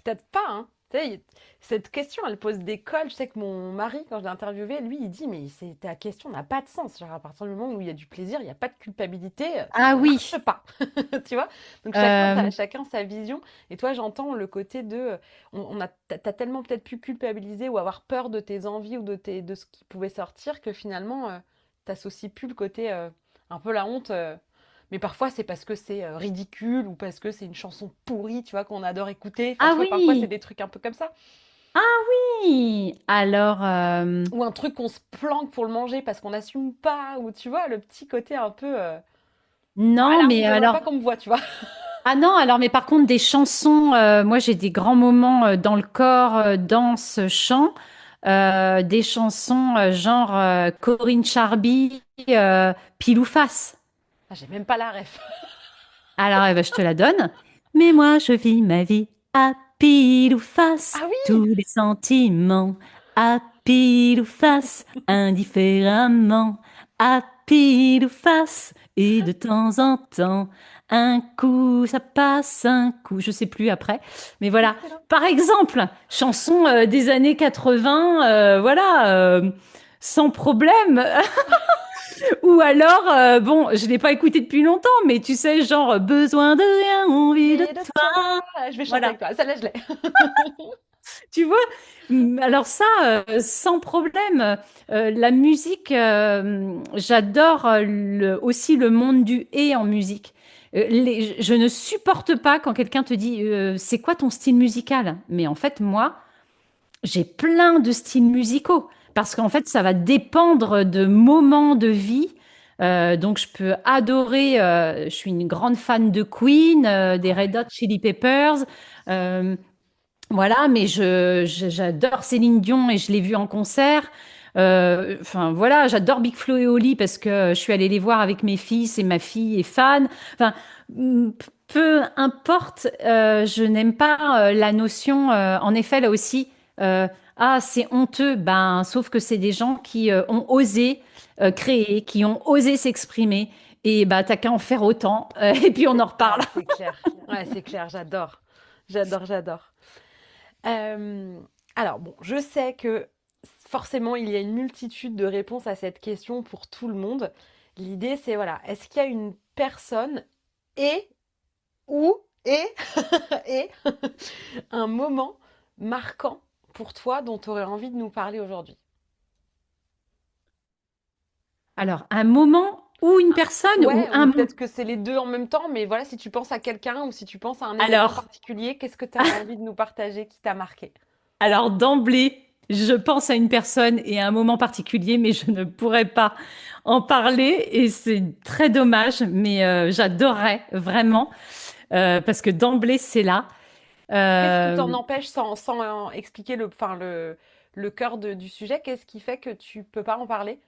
Peut-être pas, hein. Tu sais, cette question, elle pose des cols. Je sais que mon mari, quand je l'ai interviewé, lui, il dit, mais ta question n'a pas de sens. Genre, à partir du moment où il y a du plaisir, il n'y a pas de culpabilité, Ah ça marche oui, pas. Tu vois? Donc, euh, chacun sa vision. Et toi, j'entends le côté de, t'as tellement peut-être pu culpabiliser ou avoir peur de tes envies ou de ce qui pouvait sortir que finalement, t'associes plus le côté, un peu la honte. Mais parfois, c'est parce que c'est ridicule ou parce que c'est une chanson pourrie, tu vois, qu'on adore écouter. Enfin, ah tu vois, parfois, c'est oui, des trucs un peu comme ça. oui. Alors, Ou un truc qu'on se planque pour le manger parce qu'on n'assume pas. Ou tu vois, le petit côté un peu. Ah non, là, mais j'aimerais alors, pas qu'on me voit, tu vois. ah non, alors, mais par contre, des chansons, moi j'ai des grands moments dans le corps, danse, chant, des chansons genre Corinne Charby, Pile ou Face. Ah, j'ai même pas la ref. Alors, eh ben, je te la donne. Mais moi, je vis ma vie à pile ou face, Ah oui. tous les sentiments, à pile ou face, indifféremment, à pile ou face, et de temps en temps, un coup ça passe, un coup, je sais plus après, mais voilà. Excellent. Par exemple, chanson des années 80, voilà, sans problème. Ou alors, bon, je l'ai pas écouté depuis longtemps, mais tu sais, genre, besoin de rien, envie de Et de toi. toi. Je vais chanter Voilà, avec toi. Celle-là, je l'ai. tu vois. Alors ça, sans problème. La musique, j'adore aussi le monde du et en musique. Je ne supporte pas quand quelqu'un te dit, c'est quoi ton style musical? Mais en fait, moi, j'ai plein de styles musicaux parce qu'en fait, ça va dépendre de moments de vie. Donc, je peux adorer. Je suis une grande fan de Queen, des Ah Red ouais. Hot Chili Peppers. euh, voilà, mais j'adore Céline Dion et je l'ai vue en concert. Enfin, voilà, j'adore Big Flo et Oli parce que je suis allée les voir avec mes fils et ma fille est fan. Enfin, mm, peu importe, je n'aime pas la notion. En effet, là aussi, euh, ah, c'est honteux. Ben, sauf que c'est des gens qui ont osé créer, qui ont osé s'exprimer. Et bah, t'as qu'à en faire autant. Et puis on en reparle. Ouais, c'est clair. Ouais, c'est clair. J'adore. J'adore, j'adore. Euh, alors, bon, je sais que forcément, il y a une multitude de réponses à cette question pour tout le monde. L'idée, c'est, voilà, est-ce qu'il y a une personne et ou et et un moment marquant pour toi dont tu aurais envie de nous parler aujourd'hui? Alors, un moment ou une personne ou Ouais, un ou moment. peut-être que c'est les deux en même temps, mais voilà, si tu penses à quelqu'un ou si tu penses à un événement Alors, particulier, qu'est-ce que tu as envie de nous partager qui t'a marqué? alors d'emblée, je pense à une personne et à un moment particulier, mais je ne pourrais pas en parler et c'est très dommage, mais j'adorerais vraiment parce que d'emblée, c'est là. Qu'est-ce qui t'en Euh, empêche sans expliquer le cœur du sujet? Qu'est-ce qui fait que tu peux pas en parler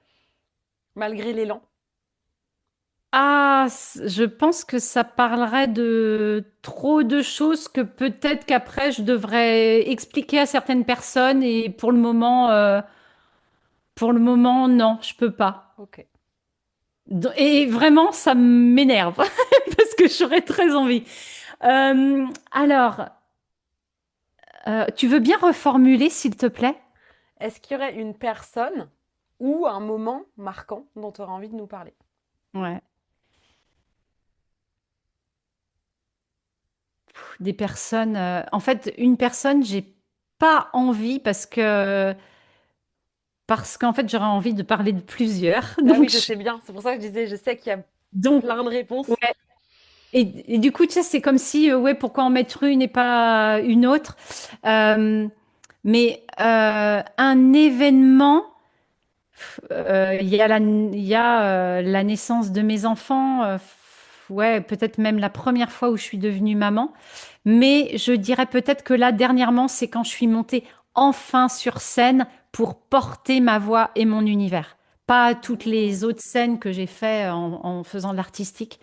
malgré l'élan? je pense que ça parlerait de trop de choses que peut-être qu'après je devrais expliquer à certaines personnes et pour le moment, non, je peux pas. Ok. Et vraiment, ça m'énerve parce que j'aurais très envie. Alors, tu veux bien reformuler, s'il te plaît? Est-ce qu'il y aurait une personne ou un moment marquant dont tu aurais envie de nous parler? Ouais. Des personnes. En fait, une personne, j'ai pas envie parce qu'en fait, j'aurais envie de parler de plusieurs. Ah oui, je sais bien. C'est pour ça que je disais, je sais qu'il y a Donc, plein de réponses. ouais. Et du coup, tu sais, c'est comme si, ouais, pourquoi en mettre une et pas une autre? Euh, mais un événement. Il y a la naissance de mes enfants, ouais, peut-être même la première fois où je suis devenue maman. Mais je dirais peut-être que là, dernièrement, c'est quand je suis montée enfin sur scène pour porter ma voix et mon univers. Pas toutes Hmm. les autres scènes que j'ai fait en faisant de l'artistique,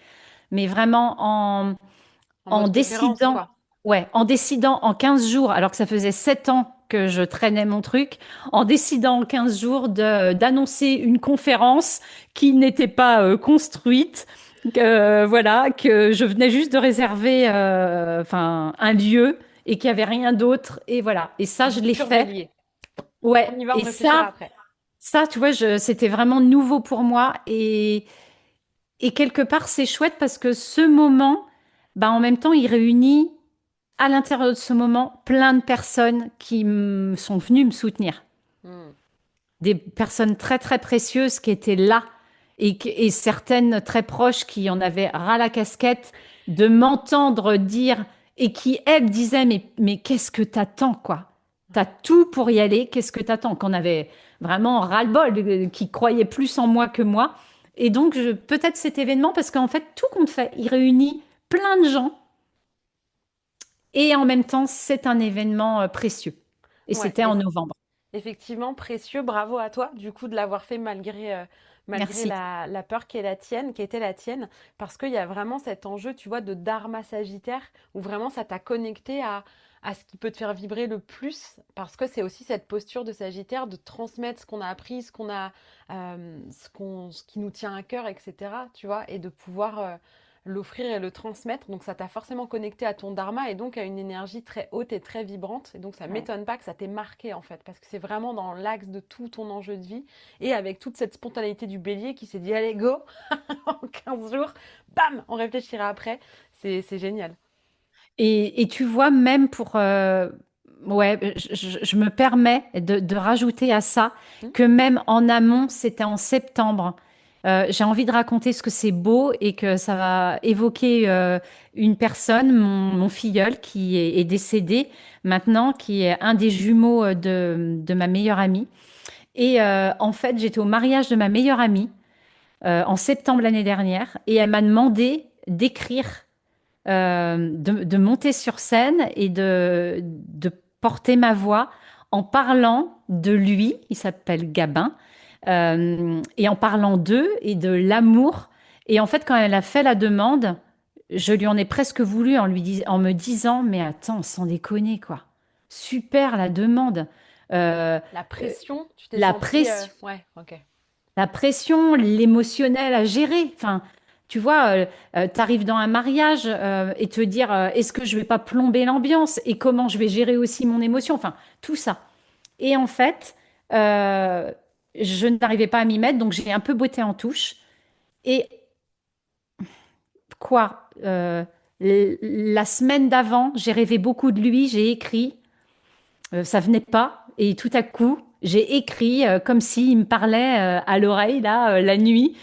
mais vraiment En en mode conférence, décidant, quoi. ouais, en décidant en 15 jours, alors que ça faisait 7 ans que je traînais mon truc en décidant en 15 jours d'annoncer une conférence qui n'était pas construite. Voilà, que je venais juste de réserver enfin, un lieu et qu'il n'y avait rien d'autre. Et voilà. Et ça, je Du l'ai pur fait. bélier. Ouais. On y va, on Et réfléchira après. ça, tu vois, c'était vraiment nouveau pour moi. Et quelque part, c'est chouette parce que ce moment, bah, en même temps, il réunit à l'intérieur de ce moment plein de personnes qui sont venues me soutenir. Hmm. Des personnes très, très précieuses qui étaient là et certaines très proches qui en avaient ras la casquette de m'entendre dire et qui, elles, disaient, mais qu'est-ce que t'attends, quoi? T'as tout pour y aller, qu'est-ce que t'attends? Qu'on avait vraiment ras-le-bol, qui croyaient plus en moi que moi. Et donc, peut-être cet événement, parce qu'en fait, tout compte fait, il réunit plein de gens et en même temps, c'est un événement précieux. Et Ouais, c'était en novembre. effectivement, précieux. Bravo à toi, du coup, de l'avoir fait malgré Merci. la peur qui est la tienne, qui était la tienne, parce qu'il y a vraiment cet enjeu, tu vois, de dharma sagittaire, où vraiment ça t'a connecté à ce qui peut te faire vibrer le plus, parce que c'est aussi cette posture de Sagittaire de transmettre ce qu'on a appris, ce qui nous tient à cœur, etc., tu vois, et de pouvoir l'offrir et le transmettre. Donc ça t'a forcément connecté à ton dharma et donc à une énergie très haute et très vibrante. Et donc ça Ouais. m'étonne pas que ça t'ait marqué en fait, parce que c'est vraiment dans l'axe de tout ton enjeu de vie et avec toute cette spontanéité du bélier qui s'est dit allez go, en 15 jours, bam, on réfléchira après. C'est génial. Et tu vois, même pour... ouais, je me permets de rajouter à ça Hmm. que même en amont, c'était en septembre. J'ai envie de raconter ce que c'est beau et que ça va évoquer une personne, mon filleul, qui est décédé maintenant, qui est un des jumeaux de ma meilleure amie. Et en fait, j'étais au mariage de ma meilleure amie en septembre l'année dernière et elle m'a demandé d'écrire de monter sur scène et de porter ma voix en parlant de lui, il s'appelle Gabin, et en parlant d'eux et de l'amour. Et en fait, quand elle a fait la demande, je lui en ai presque voulu en me disant, mais attends, sans déconner, quoi. Super la demande. Euh, La euh, pression, tu t'es la sentie... pression Ouais, ok. la pression, l'émotionnel à gérer. Enfin, tu vois, tu arrives dans un mariage et te dire est-ce que je vais pas plomber l'ambiance et comment je vais gérer aussi mon émotion. Enfin, tout ça. Et en fait, euh, je n'arrivais pas à m'y mettre, donc j'ai un peu botté en touche. Et quoi la semaine d'avant, j'ai rêvé beaucoup de lui, j'ai écrit. Ça venait pas. Et tout à coup, j'ai écrit comme s'il me parlait à l'oreille, là, la nuit.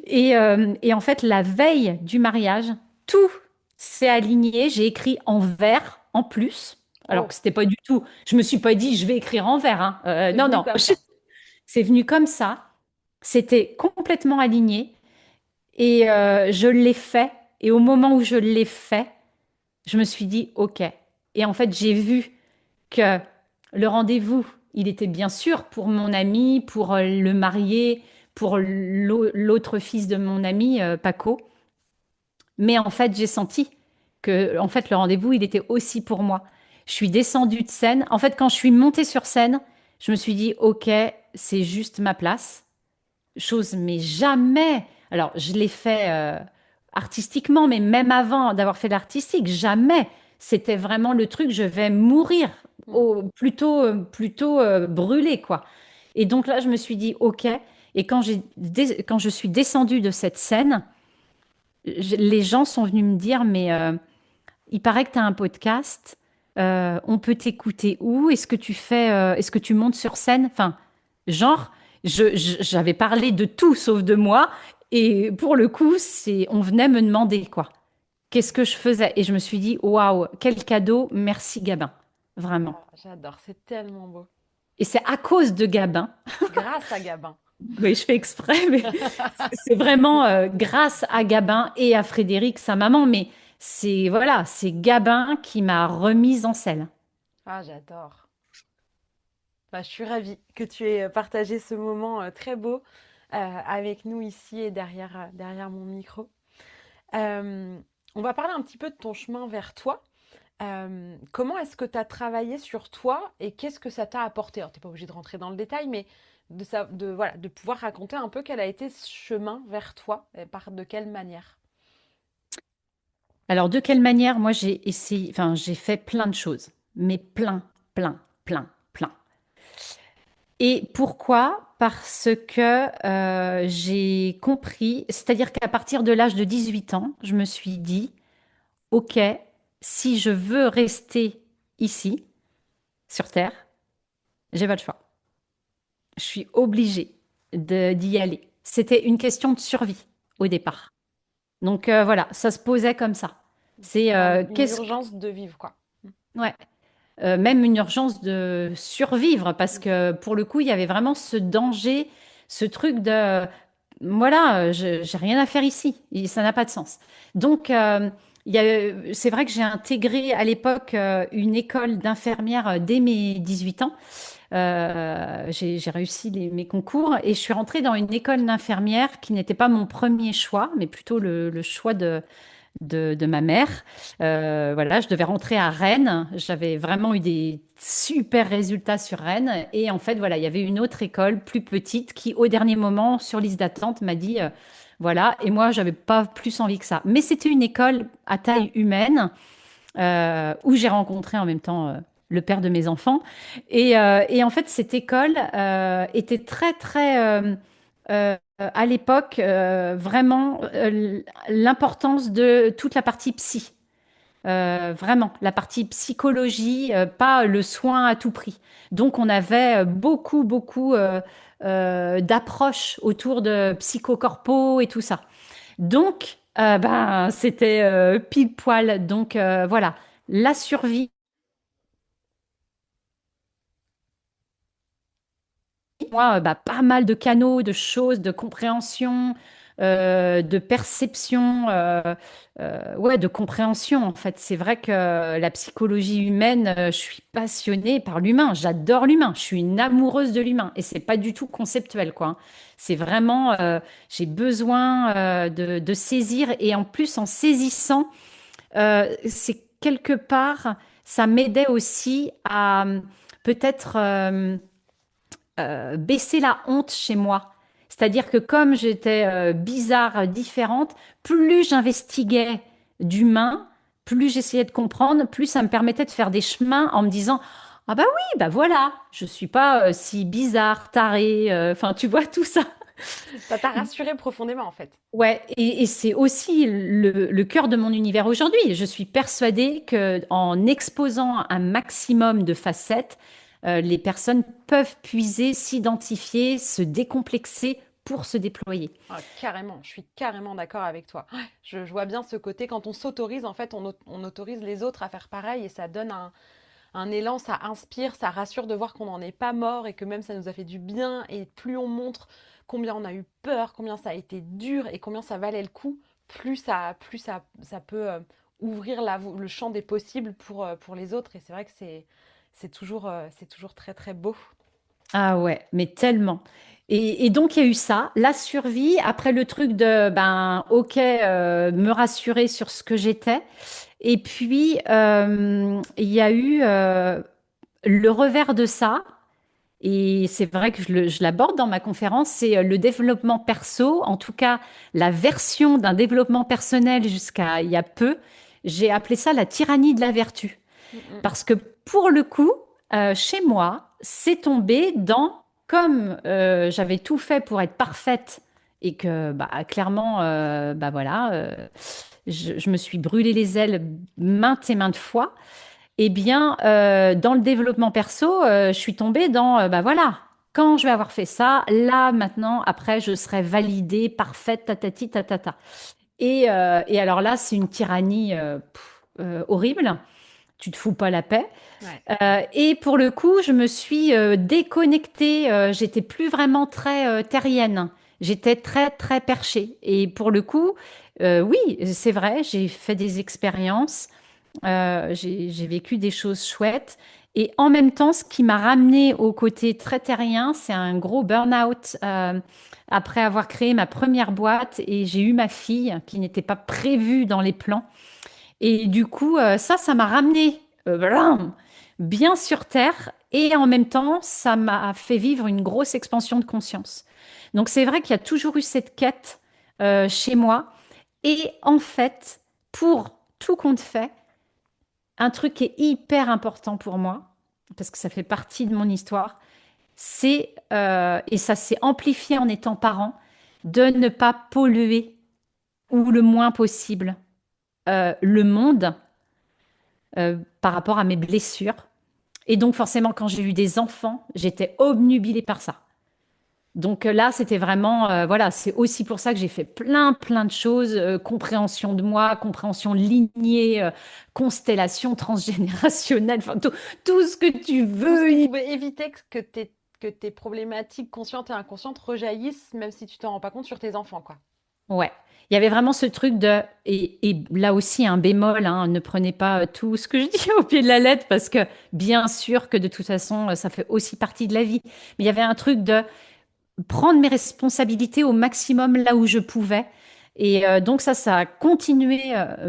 Et en fait, la veille du mariage, tout s'est aligné. J'ai écrit en vers en plus. Alors Oh, que c'était pas du tout. Je me suis pas dit, je vais écrire en vers, hein. c'est Non, venu non. comme ça. C'est venu comme ça. C'était complètement aligné. Et je l'ai fait. Et au moment où je l'ai fait, je me suis dit, OK. Et en fait, j'ai vu que le rendez-vous, il était bien sûr pour mon ami, pour le marié, pour l'autre fils de mon ami, Paco. Mais en fait, j'ai senti que en fait, le rendez-vous, il était aussi pour moi. Je suis descendue de scène. En fait, quand je suis montée sur scène, je me suis dit, OK, c'est juste ma place. Chose, mais jamais. Alors, je l'ai fait artistiquement, mais même avant d'avoir fait l'artistique, jamais. C'était vraiment le truc, je vais mourir, Hmm. plutôt brûler, quoi. Et donc là, je me suis dit, OK. Et quand je suis descendue de cette scène, les gens sont venus me dire, mais il paraît que tu as un podcast, on peut t'écouter où? Est-ce que tu montes sur scène? Enfin, genre, j'avais parlé de tout sauf de moi. Et pour le coup, on venait me demander quoi. Qu'est-ce que je faisais? Et je me suis dit, waouh, quel cadeau, merci Gabin. Vraiment. Ah, j'adore, c'est tellement beau. Et c'est à cause de Gabin, Grâce à Gabin. oui, je fais exprès, mais c'est vraiment grâce à Gabin et à Frédéric, sa maman. Mais voilà, c'est Gabin qui m'a remise en selle. Ah, j'adore. Bah, je suis ravie que tu aies partagé ce moment très beau avec nous ici et derrière mon micro. Euh, on va parler un petit peu de ton chemin vers toi. Comment est-ce que tu as travaillé sur toi et qu'est-ce que ça t'a apporté? Alors, tu n'es pas obligé de rentrer dans le détail, mais voilà, de pouvoir raconter un peu quel a été ce chemin vers toi et de quelle manière. Alors, de quelle manière, moi, j'ai essayé, enfin, j'ai fait plein de choses, mais plein, plein, plein, plein. Et pourquoi? Parce que j'ai compris, c'est-à-dire qu'à partir de l'âge de 18 ans, je me suis dit, OK, si je veux rester ici, sur Terre, j'ai pas le choix. Je suis obligée d'y aller. C'était une question de survie au départ. Donc voilà, ça se posait comme ça. C'est Vraiment une qu'est-ce que... urgence de vivre, quoi. Ouais. Même une urgence de survivre, parce que pour le coup, il y avait vraiment ce danger, ce truc de, voilà, j'ai rien à faire ici, et ça n'a pas de sens. Donc, c'est vrai que j'ai intégré à l'époque une école d'infirmière dès mes 18 ans. J'ai réussi mes concours et je suis rentrée dans une école d'infirmière qui n'était pas mon premier choix, mais plutôt le choix de ma mère. Voilà, je devais rentrer à Rennes. J'avais vraiment eu des super résultats sur Rennes. Et en fait, voilà, il y avait une autre école plus petite qui, au dernier moment, sur liste d'attente, m'a dit, voilà. Et moi, j'avais pas plus envie que ça. Mais c'était une école à taille humaine où j'ai rencontré en même temps le père de mes enfants. Et en fait, cette école était très, très, à l'époque, vraiment l'importance de toute la partie psy. Vraiment, la partie psychologie, pas le soin à tout prix. Donc, on avait beaucoup, beaucoup d'approches autour de psychocorpo et tout ça. Donc, ben, c'était pile poil. Donc, voilà, la survie, moi, bah, pas mal de canaux, de choses, de compréhension, de perception, ouais, de compréhension, en fait. C'est vrai que la psychologie humaine, je suis passionnée par l'humain. J'adore l'humain. Je suis une amoureuse de l'humain. Et c'est pas du tout conceptuel, quoi, hein. C'est vraiment, j'ai besoin de saisir. Et en plus, en saisissant, c'est quelque part, ça m'aidait aussi à peut-être baisser la honte chez moi. C'est-à-dire que comme j'étais bizarre, différente, plus j'investiguais d'humain, plus j'essayais de comprendre, plus ça me permettait de faire des chemins en me disant, ah bah oui, bah voilà, je suis pas si bizarre, tarée, enfin tu vois tout ça. Ça t'a rassuré profondément, en fait. Ouais, et c'est aussi le cœur de mon univers aujourd'hui. Je suis persuadée que en exposant un maximum de facettes, les personnes peuvent puiser, s'identifier, se décomplexer pour se déployer. Ah, carrément, je suis carrément d'accord avec toi. Ouais, je vois bien ce côté, quand on s'autorise, en fait, on autorise les autres à faire pareil et ça donne un élan, ça inspire, ça rassure de voir qu'on n'en est pas mort et que même ça nous a fait du bien. Et plus on montre combien on a eu peur, combien ça a été dur et combien ça valait le coup, ça peut ouvrir le champ des possibles pour les autres. Et c'est vrai que c'est toujours très très beau. Ah ouais, mais tellement. Et donc il y a eu ça, la survie, après le truc de, ben ok, me rassurer sur ce que j'étais. Et puis, il y a eu le revers de ça. Et c'est vrai que je l'aborde dans ma conférence, c'est le développement perso, en tout cas la version d'un développement personnel jusqu'à il y a peu. J'ai appelé ça la tyrannie de la vertu. Mm, mm. Parce que pour le coup, chez moi, c'est tombé dans, comme j'avais tout fait pour être parfaite et que bah, clairement, bah voilà, je me suis brûlé les ailes maintes et maintes fois. Eh bien, dans le développement perso, je suis tombée dans, bah voilà, quand je vais avoir fait ça, là, maintenant, après, je serai validée, parfaite, tatati, tatata. Et alors là, c'est une tyrannie horrible. Tu te fous pas la paix. Ouais. Et pour le coup, je me suis déconnectée. J'étais plus vraiment très terrienne. J'étais très, très perchée. Et pour le coup, oui, c'est vrai, j'ai fait des expériences. J'ai vécu des choses chouettes. Et en même temps, ce qui m'a ramené au côté très terrien, c'est un gros burn-out après avoir créé ma première boîte et j'ai eu ma fille qui n'était pas prévue dans les plans. Et du coup, ça m'a ramené blam, bien sur Terre. Et en même temps, ça m'a fait vivre une grosse expansion de conscience. Donc c'est vrai qu'il y a toujours eu cette quête chez moi. Et en fait, pour tout compte fait, un truc qui est hyper important pour moi, parce que ça fait partie de mon histoire, c'est, et ça s'est amplifié en étant parent, de ne pas polluer ou le moins possible le monde par rapport à mes blessures. Et donc forcément, quand j'ai eu des enfants, j'étais obnubilée par ça. Donc là, c'était vraiment, voilà, c'est aussi pour ça que j'ai fait plein de choses, compréhension de moi, compréhension lignée, constellation transgénérationnelle, enfin tout ce que tu Tout ce qui veux. pouvait éviter que tes problématiques conscientes et inconscientes rejaillissent, même si tu t'en rends pas compte, sur tes enfants, quoi. Ouais, il y avait vraiment ce truc de, et là aussi un bémol, hein, ne prenez pas tout ce que je dis au pied de la lettre parce que bien sûr que de toute façon, ça fait aussi partie de la vie. Mais il y avait un truc de prendre mes responsabilités au maximum là où je pouvais. Et donc ça a continué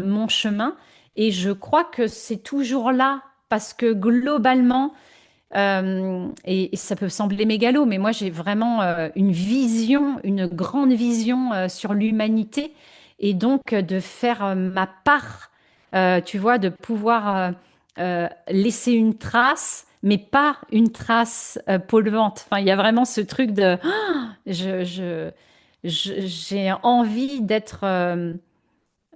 mon chemin. Et je crois que c'est toujours là parce que globalement, et ça peut sembler mégalo, mais moi j'ai vraiment une vision, une grande vision sur l'humanité et donc de faire ma part, tu vois, de pouvoir laisser une trace, mais pas une trace polluante. Enfin, il y a vraiment ce truc de, je, je, j'ai envie d'être,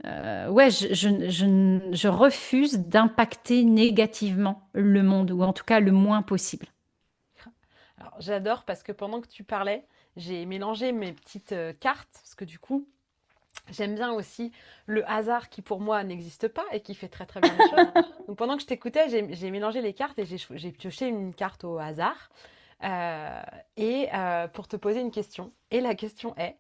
ouais, je refuse d'impacter négativement le monde, ou en tout cas le moins possible. Alors, j'adore parce que pendant que tu parlais, j'ai mélangé mes petites cartes, parce que du coup, j'aime bien aussi le hasard qui pour moi n'existe pas et qui fait très très bien les choses. Donc pendant que je t'écoutais, j'ai mélangé les cartes et j'ai pioché une carte au hasard pour te poser une question. Et la question est,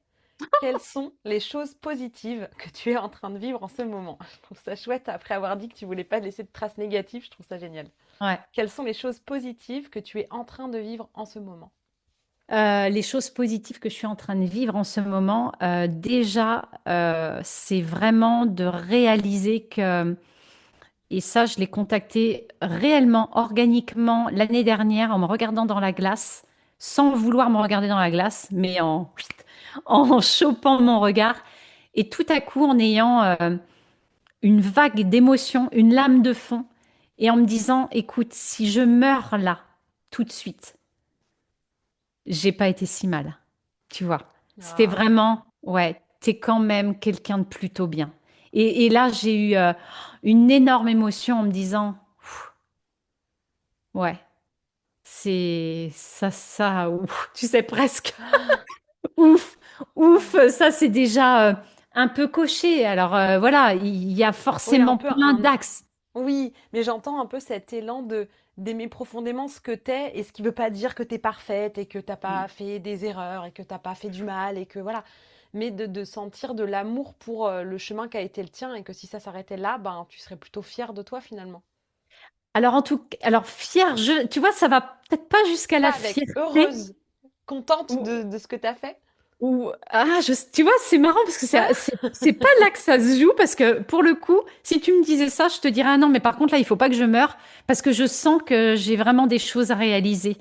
quelles sont les choses positives que tu es en train de vivre en ce moment? Je trouve ça chouette après avoir dit que tu voulais pas laisser de traces négatives, je trouve ça génial. Ouais. Quelles sont les choses positives que tu es en train de vivre en ce moment? Les choses positives que je suis en train de vivre en ce moment, déjà, c'est vraiment de réaliser que, et ça, je l'ai contacté réellement, organiquement, l'année dernière en me regardant dans la glace, sans vouloir me regarder dans la glace, mais en chopant mon regard, et tout à coup en ayant une vague d'émotion, une lame de fond, et en me disant, écoute, si je meurs là, tout de suite, j'ai pas été si mal, tu vois. C'était Ah, vraiment, ouais, t'es quand même quelqu'un de plutôt bien. Et là, j'ai eu une énorme émotion en me disant, ouais, c'est ça, ouf, tu sais, presque, ouf, ouf, ça c'est déjà un peu coché. Alors voilà, il y a oui, un forcément peu plein d'axes. oui, mais j'entends un peu cet élan de d'aimer profondément ce que t'es et ce qui veut pas dire que t'es parfaite et que t'as pas fait des erreurs et que t'as pas fait du mal et que voilà, mais de sentir de l'amour pour le chemin qui a été le tien et que si ça s'arrêtait là, ben tu serais plutôt fière de toi finalement. Alors en tout, alors fière, tu vois, ça va peut-être pas jusqu'à la Pas avec fierté. heureuse, contente de ce que t'as fait. Tu vois, c'est marrant parce que c'est pas là que ça se joue parce que pour le coup, si tu me disais ça, je te dirais ah non, mais par contre là, il faut pas que je meure parce que je sens que j'ai vraiment des choses à réaliser.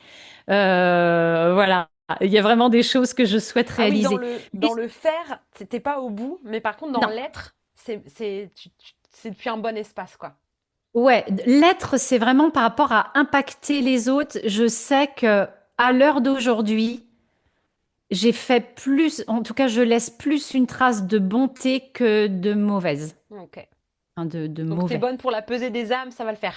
Voilà, il y a vraiment des choses que je souhaite Ah oui, dans réaliser. le Mais dans le faire, t'es pas au bout, mais par contre dans non, l'être, c'est depuis un bon espace quoi. ouais, l'être, c'est vraiment par rapport à impacter les autres. Je sais que à l'heure d'aujourd'hui, j'ai fait plus, en tout cas, je laisse plus une trace de bonté que de mauvaise, Ok. hein, de Donc t'es mauvais. bonne pour la pesée des âmes, ça va le faire.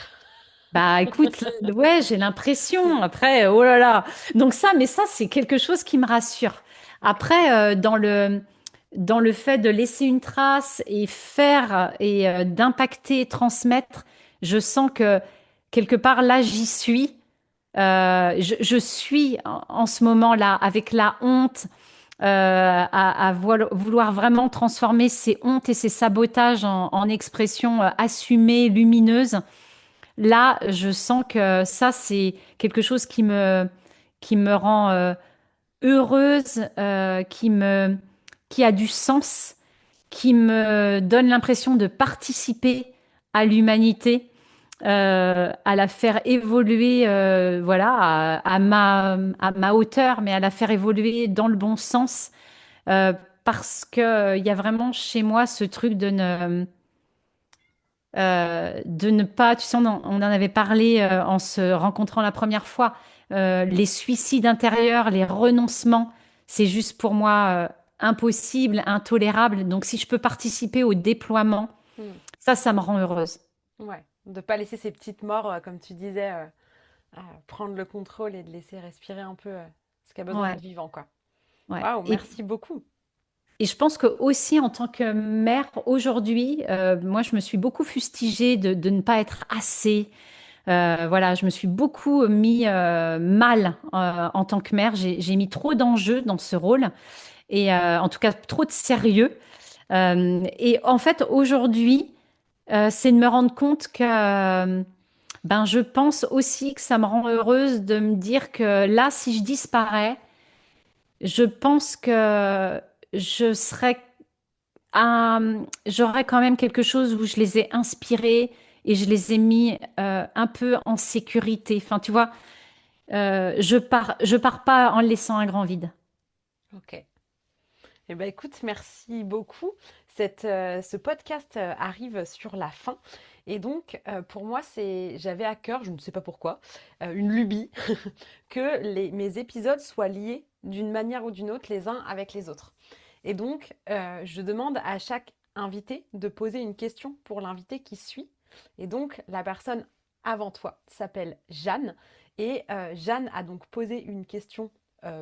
Bah écoute, ouais, j'ai l'impression. Après, oh là là. Donc ça, mais ça, c'est quelque chose qui me rassure. Ok. Après, dans le fait de laisser une trace et faire et d'impacter, transmettre, je sens que quelque part là, j'y suis. Je suis en ce moment-là avec la honte, vouloir vraiment transformer ces hontes et ces sabotages en expressions assumées, lumineuses. Là, je sens que ça, c'est quelque chose qui me rend heureuse, qui a du sens, qui me donne l'impression de participer à l'humanité, à la faire évoluer, voilà, à ma hauteur, mais à la faire évoluer dans le bon sens, parce que il y a vraiment chez moi ce truc de ne pas, tu sais, on en avait parlé en se rencontrant la première fois, les suicides intérieurs, les renoncements, c'est juste pour moi impossible, intolérable. Donc si je peux participer au déploiement, Hmm. ça me rend heureuse. Ouais. De pas laisser ces petites morts, comme tu disais, prendre le contrôle et de laisser respirer un peu ce qu'a besoin Ouais, d'être vivant, quoi. ouais. Waouh, merci beaucoup. Et je pense que aussi en tant que mère aujourd'hui, moi je me suis beaucoup fustigée de ne pas être assez. Voilà, je me suis beaucoup mis mal en tant que mère. J'ai mis trop d'enjeux dans ce rôle et en tout cas trop de sérieux. Et en fait aujourd'hui, c'est de me rendre compte que ben je pense aussi que ça me rend heureuse de me dire que là, si je disparais, je pense que je serais j'aurais quand même quelque chose où je les ai inspirés et je les ai mis un peu en sécurité. Enfin, tu vois, je pars pas en laissant un grand vide. Ok. Eh ben, écoute, merci beaucoup. Ce podcast arrive sur la fin. Et donc, pour moi, j'avais à cœur, je ne sais pas pourquoi, une lubie, que mes épisodes soient liés d'une manière ou d'une autre les uns avec les autres. Et donc, je demande à chaque invité de poser une question pour l'invité qui suit. Et donc, la personne avant toi s'appelle Jeanne. Et Jeanne a donc posé une question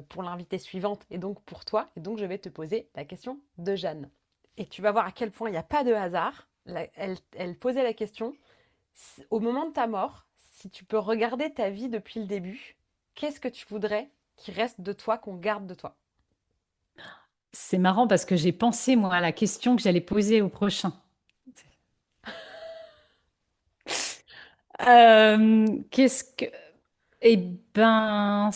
pour l'invitée suivante et donc pour toi. Et donc, je vais te poser la question de Jeanne. Et tu vas voir à quel point il n'y a pas de hasard. Elle posait la question, au moment de ta mort, si tu peux regarder ta vie depuis le début, qu'est-ce que tu voudrais qu'il reste de toi, qu'on garde de toi? C'est marrant parce que j'ai pensé, moi, à la question que j'allais poser au prochain. Qu'est-ce que... Eh ben,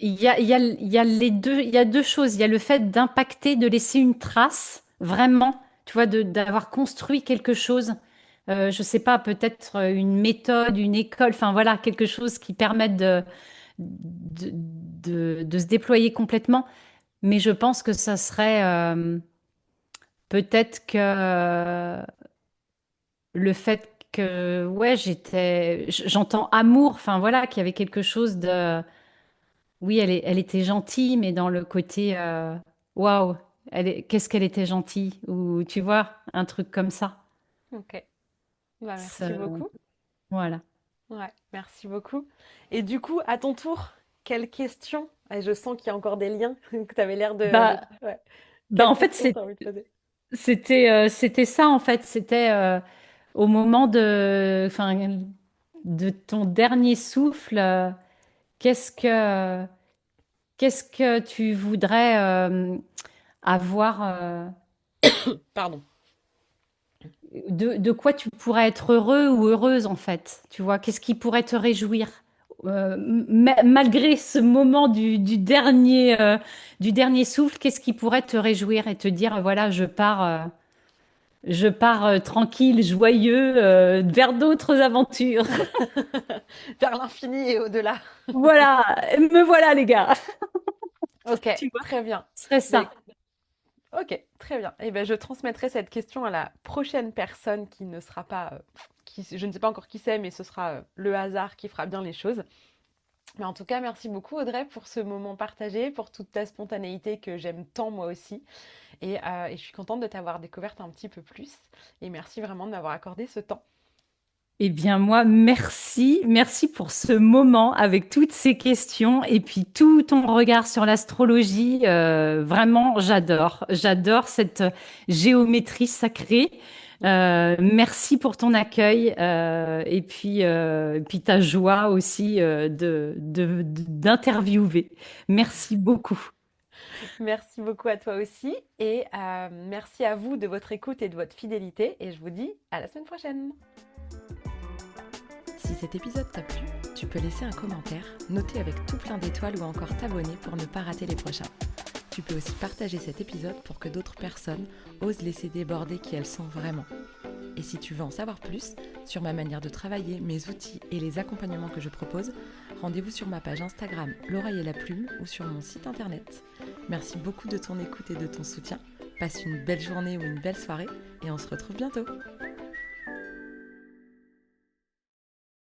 il y a les deux, il y a deux choses. Il y a le fait d'impacter, de laisser une trace, vraiment, tu vois, d'avoir construit quelque chose. Je sais pas, peut-être une méthode, une école, enfin voilà, quelque chose qui permette de se déployer complètement. Mais je pense que ça serait peut-être que le fait que, ouais, j'entends amour, enfin voilà, qu'il y avait quelque chose de oui, elle était gentille, mais dans le côté waouh, qu'est-ce qu'elle était gentille, ou tu vois, un truc comme ça. Ok, bah, merci Ce- beaucoup. voilà. Ouais, merci beaucoup. Et du coup, à ton tour, quelle question? Et je sens qu'il y a encore des liens, que tu avais l'air Bah, Ouais. en Quelle fait, question tu as envie de poser? c'était ça, en fait. C'était au moment enfin, de ton dernier souffle, qu'est-ce que tu voudrais avoir, Pardon. de quoi tu pourrais être heureux ou heureuse en fait, tu vois, qu'est-ce qui pourrait te réjouir malgré ce moment du dernier souffle, qu'est-ce qui pourrait te réjouir et te dire, voilà, je pars tranquille, joyeux, vers d'autres aventures. Vers l'infini et au-delà. Voilà, me voilà les gars, Ok, tu vois, très bien. ce serait Ben, ça. ok, très bien. Et ben, je transmettrai cette question à la prochaine personne qui ne sera pas, je ne sais pas encore qui c'est, mais ce sera le hasard qui fera bien les choses. Mais en tout cas, merci beaucoup Audrey pour ce moment partagé, pour toute ta spontanéité que j'aime tant moi aussi. Et je suis contente de t'avoir découverte un petit peu plus. Et merci vraiment de m'avoir accordé ce temps. Eh bien, moi, merci. Merci pour ce moment avec toutes ces questions et puis tout ton regard sur l'astrologie. Vraiment, j'adore. J'adore cette géométrie sacrée. Merci pour ton accueil et puis ta joie aussi d'interviewer. Merci beaucoup. Merci beaucoup à toi aussi. Et merci à vous de votre écoute et de votre fidélité. Et je vous dis à la semaine prochaine. Si cet épisode t'a plu, tu peux laisser un commentaire, noter avec tout plein d'étoiles ou encore t'abonner pour ne pas rater les prochains. Tu peux aussi partager cet épisode pour que d'autres personnes osent laisser déborder qui elles sont vraiment. Et si tu veux en savoir plus sur ma manière de travailler, mes outils et les accompagnements que je propose, rendez-vous sur ma page Instagram L'Oreille et la Plume ou sur mon site internet. Merci beaucoup de ton écoute et de ton soutien. Passe une belle journée ou une belle soirée et on se retrouve bientôt.